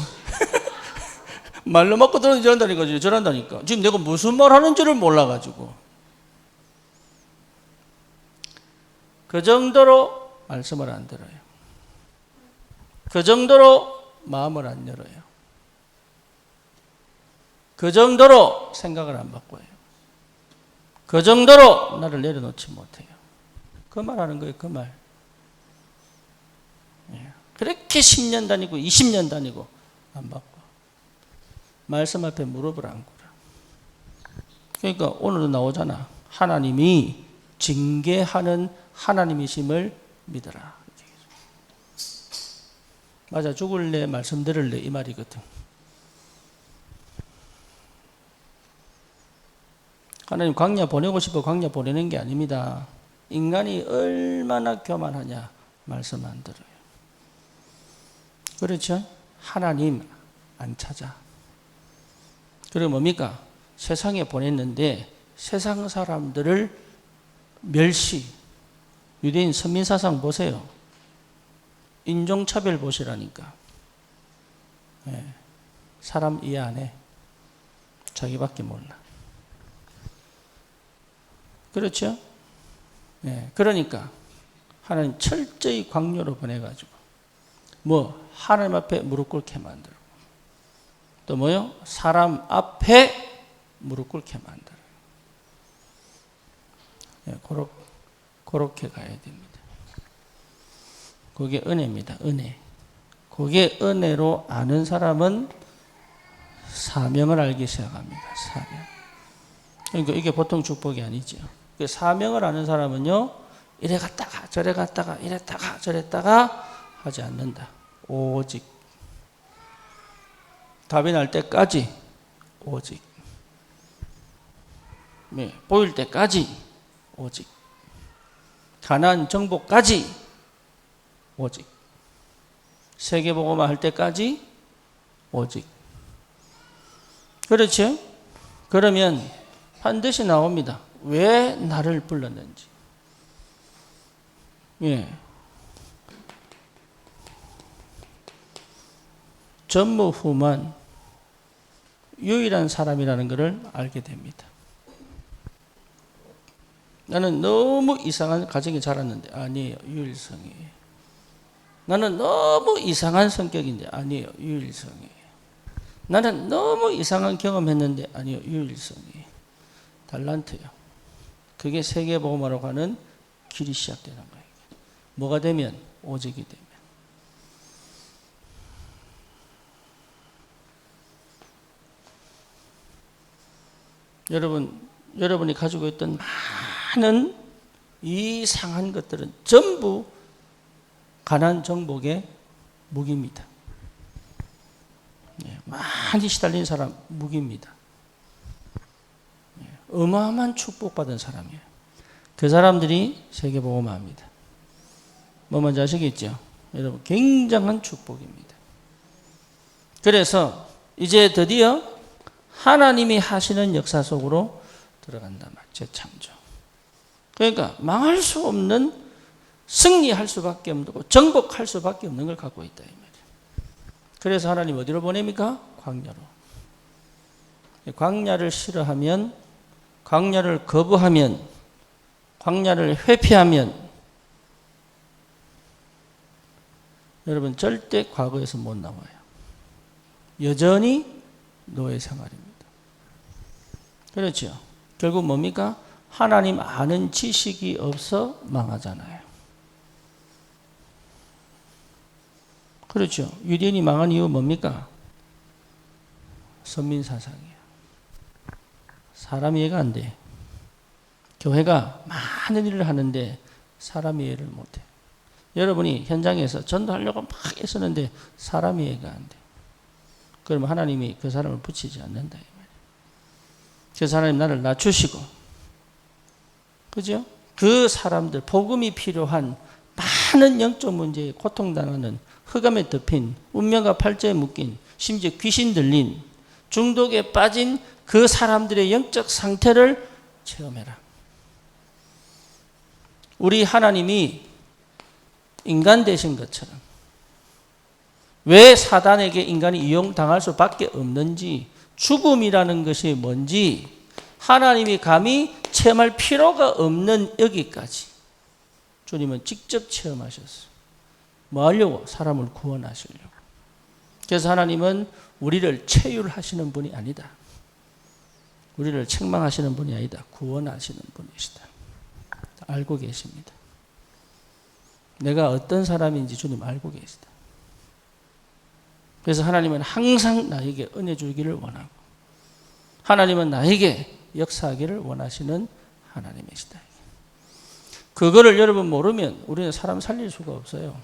말로 맞고 들어오는 저런다니까, 저런다니까. 지금 내가 무슨 말 하는지를 몰라가지고. 그 정도로 말씀을 안 들어요. 그 정도로 마음을 안 열어요. 그 정도로 생각을 안 바꿔요. 그 정도로 나를 내려놓지 못해요. 그 말 하는 거예요, 그 말. 그렇게 10년 다니고 20년 다니고 안 바꿔. 말씀 앞에 무릎을 안 꿇어. 그러니까 오늘도 나오잖아. 하나님이 징계하는 하나님이심을 믿어라. 맞아, 죽을래 말씀 들을래 이 말이거든. 하나님 광야 보내고 싶어 광야 보내는 게 아닙니다. 인간이 얼마나 교만하냐 말씀 안 들어요. 그렇죠? 하나님 안 찾아. 그리고 뭡니까? 세상에 보냈는데 세상 사람들을 멸시. 유대인 선민사상 보세요. 인종차별 보시라니까. 네. 사람 이해 안 해. 자기밖에 몰라. 그렇죠? 네. 그러니까 하나님 철저히 광야로 보내가지고 하나님 앞에 무릎 꿇게 만들고 또 뭐요? 사람 앞에 무릎 꿇게 만들어요. 네, 그렇게 가야 됩니다. 그게 은혜입니다. 은혜. 그게 은혜로 아는 사람은 사명을 알기 시작합니다. 사명. 그러니까 이게 보통 축복이 아니죠. 사명을 아는 사람은요, 이래 갔다가 저래 갔다가 이랬다가 저랬다가 하지 않는다. 오직. 답이 날 때까지 오직. 네, 보일 때까지 오직. 가나안 정복까지 오직. 세계복음화 할 때까지 오직. 그렇죠? 그러면 반드시 나옵니다. 왜 나를 불렀는지. 예. 전무후무한 유일한 사람이라는 것을 알게 됩니다. 나는 너무 이상한 가정에 자랐는데 아니에요. 유일성이에요. 나는 너무 이상한 성격인데 아니에요. 유일성이에요. 나는 너무 이상한 경험했는데 아니요. 유일성이에요. 달란트요. 그게 세계복음화로 가는 길이 시작되는 거예요. 뭐가 되면? 오직이 되면. 여러분이 가지고 있던 많은 이상한 것들은 전부 가난 정복의 무기입니다. 많이 시달린 사람 무기입니다. 어마어마한 축복받은 사람이에요. 그 사람들이 세계복음화입니다. 뭐 뭔지 아시겠죠? 여러분 굉장한 축복입니다. 그래서 이제 드디어 하나님이 하시는 역사 속으로 들어간다 말 재창조. 그러니까 망할 수 없는 승리할 수밖에 없고 정복할 수밖에 없는 걸 갖고 있다 이 말이에요. 그래서 하나님 어디로 보냅니까? 광야로. 광야를 싫어하면, 광야를 거부하면, 광야를 회피하면 여러분 절대 과거에서 못 나와요. 여전히 노예 생활입니다. 그렇죠. 결국 뭡니까? 하나님 아는 지식이 없어 망하잖아요. 그렇죠. 유대인이 망한 이유 뭡니까? 선민사상이에요. 사람 이해가 안 돼. 교회가 많은 일을 하는데 사람 이해를 못해. 여러분이 현장에서 전도하려고 막 애쓰는데 사람 이해가 안 돼. 그러면 하나님이 그 사람을 붙이지 않는다. 그래서 하나님 나를 낮추시고, 그죠? 그 사람들, 복음이 필요한 많은 영적 문제에 고통당하는 흑암에 덮인, 운명과 팔자에 묶인, 심지어 귀신 들린, 중독에 빠진 그 사람들의 영적 상태를 체험해라. 우리 하나님이 인간 되신 것처럼 왜 사단에게 인간이 이용당할 수밖에 없는지, 죽음이라는 것이 뭔지 하나님이 감히 체험할 필요가 없는 여기까지 주님은 직접 체험하셨어요. 뭐 하려고? 사람을 구원하시려고. 그래서 하나님은 우리를 체휼하시는 분이 아니다. 우리를 책망하시는 분이 아니다. 구원하시는 분이시다. 알고 계십니다. 내가 어떤 사람인지 주님 알고 계시다. 그래서 하나님은 항상 나에게 은혜 주기를 원하고 하나님은 나에게 역사하기를 원하시는 하나님이시다. 그거를 여러분 모르면 우리는 사람 살릴 수가 없어요.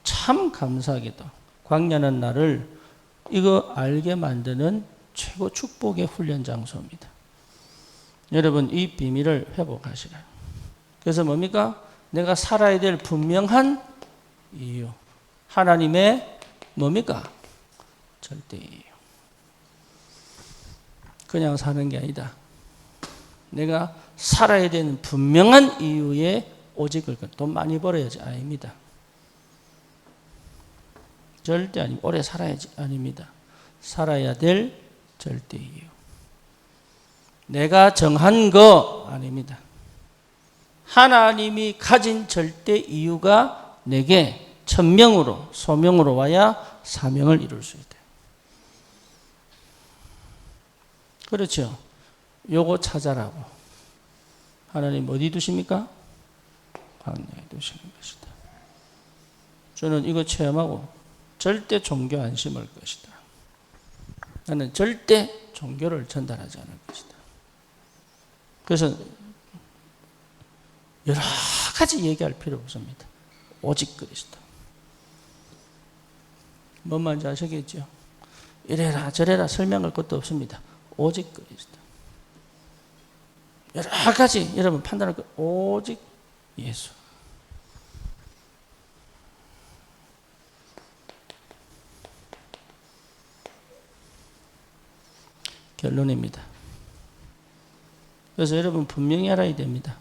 참 감사하게도 광야는 나를 이거 알게 만드는 최고 축복의 훈련 장소입니다. 여러분 이 비밀을 회복하시라. 그래서 뭡니까? 내가 살아야 될 분명한 이유. 하나님의 뭡니까? 절대이에요. 그냥 사는 게 아니다. 내가 살아야 되는 분명한 이유에 오직을 돈 많이 벌어야지 아닙니다. 절대 아닙니다. 오래 살아야지 아닙니다. 살아야 될 절대 이유. 내가 정한 거 아닙니다. 하나님이 가진 절대 이유가 내게 천명으로 소명으로 와야 사명을 이룰 수 있다. 그렇죠. 요거 찾아라고. 하나님 어디 두십니까? 광야에 두시는 것이다. 저는 이거 체험하고 절대 종교 안 심을 것이다. 나는 절대 종교를 전달하지 않을 것이다. 그래서 여러 가지 얘기할 필요 없습니다. 오직 그리스도. 뭔 말인지 아시겠죠? 이래라 저래라 설명할 것도 없습니다. 오직 그리스도. 여러 가지 여러분 판단할 것 오직 예수. 결론입니다. 그래서 여러분 분명히 알아야 됩니다.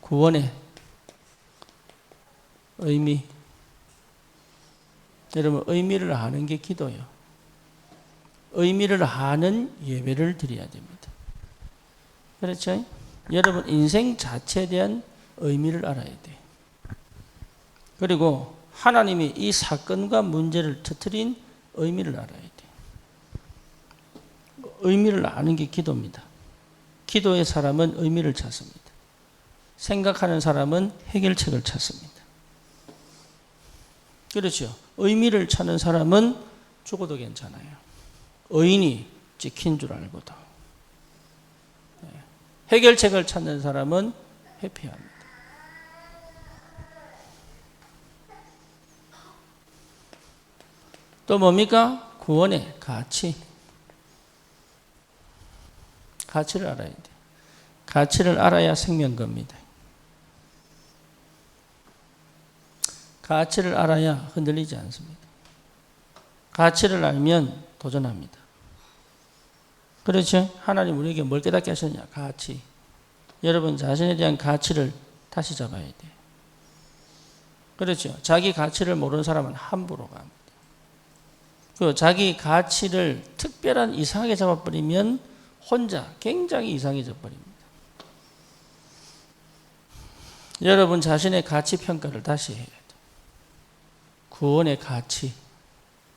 구원의 의미, 여러분, 의미를 아는 게 기도예요. 의미를 아는 예배를 드려야 됩니다. 그렇죠? 여러분, 인생 자체에 대한 의미를 알아야 돼요. 그리고 하나님이 이 사건과 문제를 터뜨린 의미를 알아야 돼요. 의미를 아는 게 기도입니다. 기도의 사람은 의미를 찾습니다. 생각하는 사람은 해결책을 찾습니다. 그렇죠. 의미를 찾는 사람은 죽어도 괜찮아요. 의인이 찍힌 줄 알고도. 해결책을 찾는 사람은 회피합니다. 또 뭡니까? 구원의 가치. 가치를 알아야 돼요. 가치를 알아야 생명겁니다. 가치를 알아야 흔들리지 않습니다. 가치를 알면 도전합니다. 그렇죠? 하나님 우리에게 뭘 깨닫게 하셨냐? 가치. 여러분 자신에 대한 가치를 다시 잡아야 돼요. 그렇죠? 자기 가치를 모르는 사람은 함부로 갑니다. 그리고 자기 가치를 특별한 이상하게 잡아버리면 혼자 굉장히 이상해져 버립니다. 여러분 자신의 가치 평가를 다시 해야 돼요. 구원의 가치.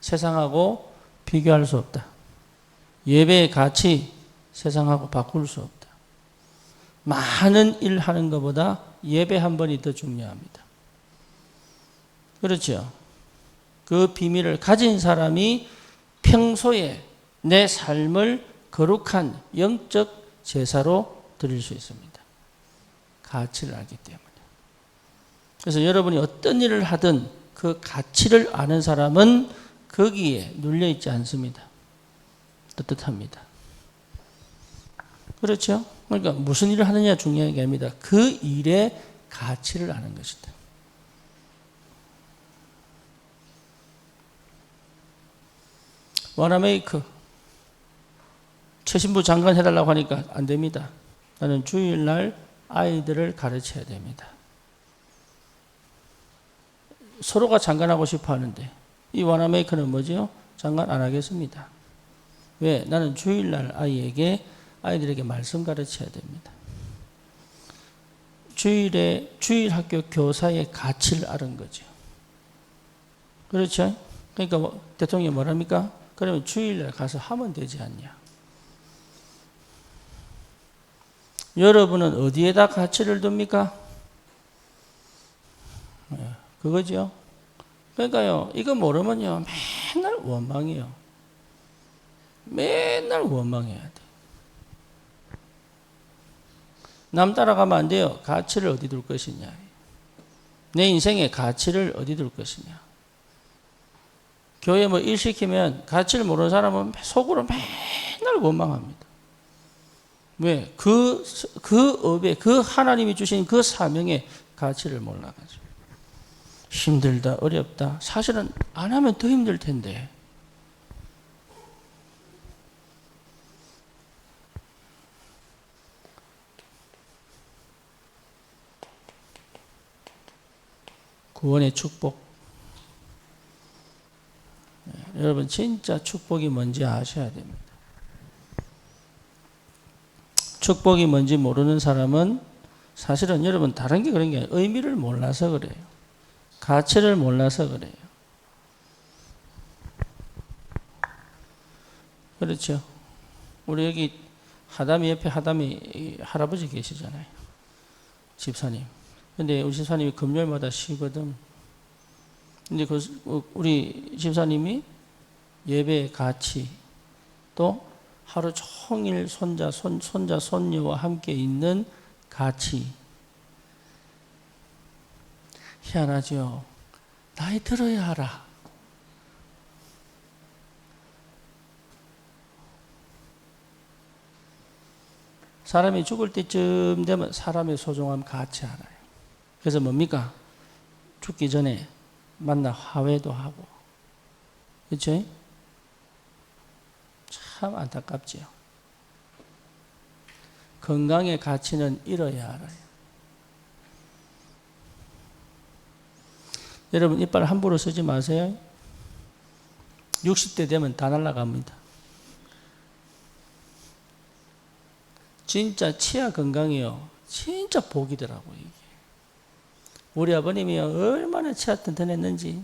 세상하고 비교할 수 없다. 예배의 가치. 세상하고 바꿀 수 없다. 많은 일 하는 것보다 예배 한 번이 더 중요합니다. 그렇죠? 그 비밀을 가진 사람이 평소에 내 삶을 거룩한 영적 제사로 드릴 수 있습니다. 가치를 알기 때문에. 그래서 여러분이 어떤 일을 하든 그 가치를 아는 사람은 거기에 눌려있지 않습니다. 떳떳합니다. 그렇죠? 그러니까 무슨 일을 하느냐 중요한 게 아닙니다. 그 일의 가치를 아는 것이다. 와나메이크 최신부 장관 해달라고 하니까 안 됩니다. 나는 주일날 아이들을 가르쳐야 됩니다. 서로가 장관하고 싶어 하는데 이 와나메이커는 뭐죠? 장관 안 하겠습니다. 왜? 나는 주일날 아이들에게 말씀 가르쳐야 됩니다. 주일 학교 교사의 가치를 아는 거죠. 그렇죠? 그러니까 대통령이 뭐랍니까? 그러면 주일날 가서 하면 되지 않냐. 여러분은 어디에다 가치를 둡니까? 그거죠. 그러니까요, 이거 모르면요, 맨날 원망이에요. 맨날 원망해야 돼. 남 따라가면 안 돼요. 가치를 어디 둘 것이냐. 내 인생의 가치를 어디 둘 것이냐. 교회 뭐 일 시키면 가치를 모르는 사람은 속으로 맨날 원망합니다. 왜? 그 업에, 그 하나님이 주신 그 사명의 가치를 몰라가지고. 힘들다, 어렵다. 사실은 안 하면 더 힘들 텐데. 구원의 축복. 여러분 진짜 축복이 뭔지 아셔야 됩니다. 축복이 뭔지 모르는 사람은 사실은 여러분 다른 게 그런 게 아니라 의미를 몰라서 그래요. 가치를 몰라서 그래요. 그렇죠. 우리 여기 하담이 옆에 하담이 할아버지 계시잖아요. 집사님. 근데 우리 집사님이 금요일마다 쉬거든. 근데 우리 집사님이 예배의 가치 또 하루 종일 손자, 손녀와 함께 있는 가치. 희한하죠. 나이 들어야 알아. 사람이 죽을 때쯤 되면 사람의 소중함 가치 알아요. 그래서 뭡니까? 죽기 전에 만나 화해도 하고. 그렇죠? 참 안타깝지요. 건강의 가치는 잃어야 알아요. 여러분 이빨 함부로 쓰지 마세요. 60대 되면 다 날아갑니다. 진짜 치아 건강이요. 진짜 복이더라고요, 이게. 우리 아버님이 얼마나 치아 튼튼했는지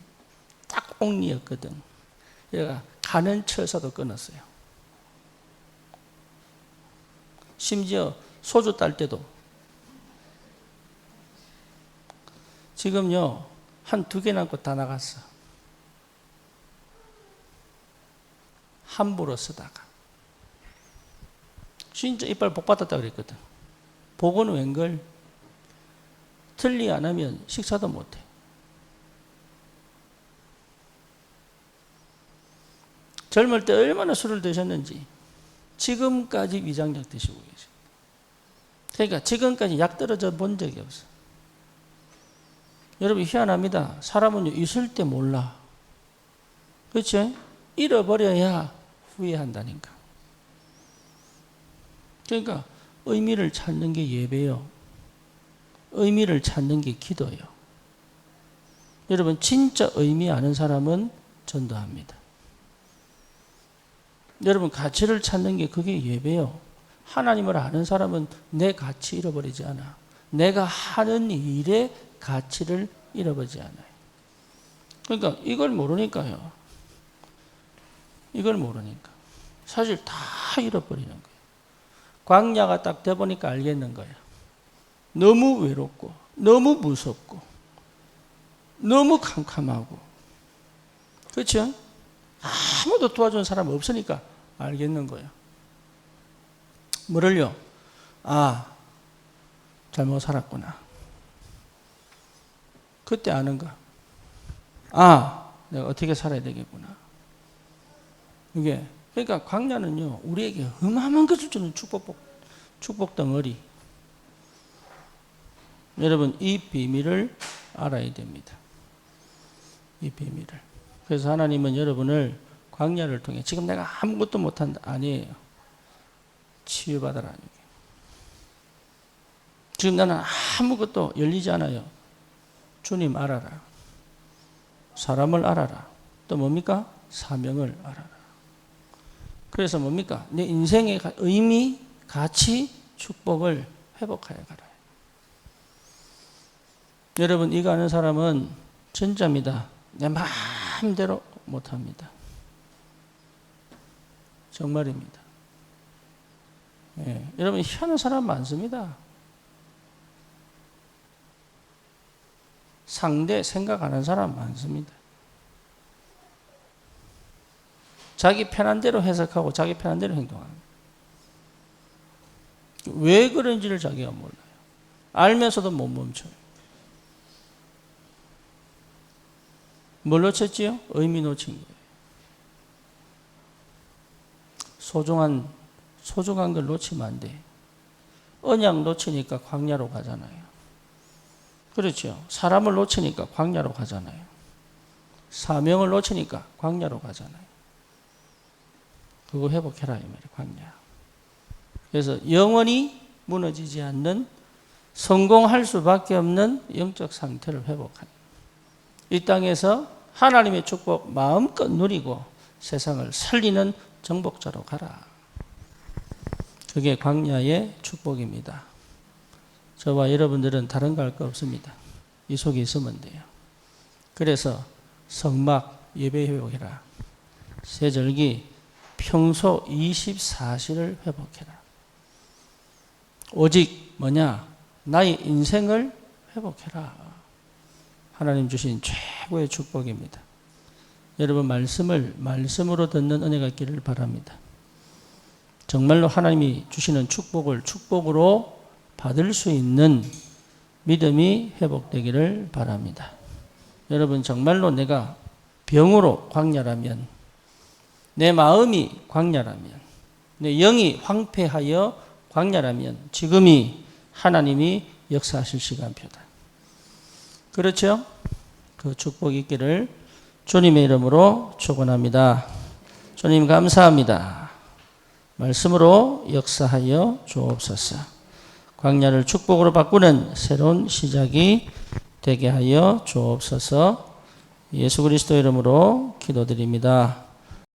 딱 옥리였거든. 얘가 가는 철사도 끊었어요. 심지어 소주 딸 때도 지금요 한 2개 남고 다 나갔어. 함부로 쓰다가 진짜 이빨 복 받았다 그랬거든. 복은 웬걸? 틀리 안 하면 식사도 못해. 젊을 때 얼마나 술을 드셨는지 지금까지 위장약 드시고 계세요. 그러니까 지금까지 약 떨어져 본 적이 없어. 여러분 희한합니다. 사람은 있을 때 몰라. 그렇죠? 잃어버려야 후회한다니까. 그러니까 의미를 찾는 게 예배요. 의미를 찾는 게 기도요. 여러분 진짜 의미 아는 사람은 전도합니다. 여러분 가치를 찾는 게 그게 예배요. 하나님을 아는 사람은 내 가치 잃어버리지 않아. 내가 하는 일의 가치를 잃어버리지 않아요. 그러니까 이걸 모르니까요. 이걸 모르니까 사실 다 잃어버리는 거예요. 광야가 딱 돼보니까 알겠는 거예요. 너무 외롭고 너무 무섭고 너무 캄캄하고 그렇죠? 아무도 도와주는 사람 없으니까 알겠는 거예요. 뭐를요? 아, 잘못 살았구나. 그때 아는 거. 아, 내가 어떻게 살아야 되겠구나. 이게 그러니까 광야는요 우리에게 어마어마한 것을 주는 축복 덩어리. 여러분 이 비밀을 알아야 됩니다. 이 비밀을. 그래서 하나님은 여러분을 광야를 통해 지금 내가 아무것도 못한다 아니에요. 치유받아라. 지금 나는 아무것도 열리지 않아요. 주님 알아라. 사람을 알아라. 또 뭡니까? 사명을 알아라. 그래서 뭡니까? 내 인생의 의미, 가치, 축복을 회복하여 가라. 여러분 이거 아는 사람은 진짜입니다. 내 마음대로 못합니다. 정말입니다. 예, 여러분 희한한 사람 많습니다. 상대 생각 안 하는 사람 많습니다. 자기 편한 대로 해석하고 자기 편한 대로 행동합니다. 왜 그런지를 자기가 몰라요. 알면서도 못 멈춰요. 뭘 놓쳤지요? 의미 놓친 거예요. 소중한 걸 놓치면 안 돼. 언약 놓치니까 광야로 가잖아요. 그렇죠. 사람을 놓치니까 광야로 가잖아요. 사명을 놓치니까 광야로 가잖아요. 그거 회복해라 이 말이에요. 광야. 그래서 영원히 무너지지 않는 성공할 수밖에 없는 영적 상태를 회복하는 이 땅에서 하나님의 축복 마음껏 누리고 세상을 살리는 정복자로 가라. 그게 광야의 축복입니다. 저와 여러분들은 다른 거 할 거 없습니다. 이 속에 있으면 돼요. 그래서 성막 예배 회복해라. 세절기 평소 24시를 회복해라. 오직 뭐냐? 나의 인생을 회복해라. 하나님 주신 최고의 축복입니다. 여러분 말씀으로 듣는 은혜가 있기를 바랍니다. 정말로 하나님이 주시는 축복을 축복으로 받을 수 있는 믿음이 회복되기를 바랍니다. 여러분 정말로 내가 병으로 광야라면, 내 마음이 광야라면, 내 영이 황폐하여 광야라면 지금이 하나님이 역사하실 시간표다. 그렇죠? 그 축복이 있기를 주님의 이름으로 축원합니다. 주님 감사합니다. 말씀으로 역사하여 주옵소서. 광야를 축복으로 바꾸는 새로운 시작이 되게 하여 주옵소서. 예수 그리스도 이름으로 기도드립니다.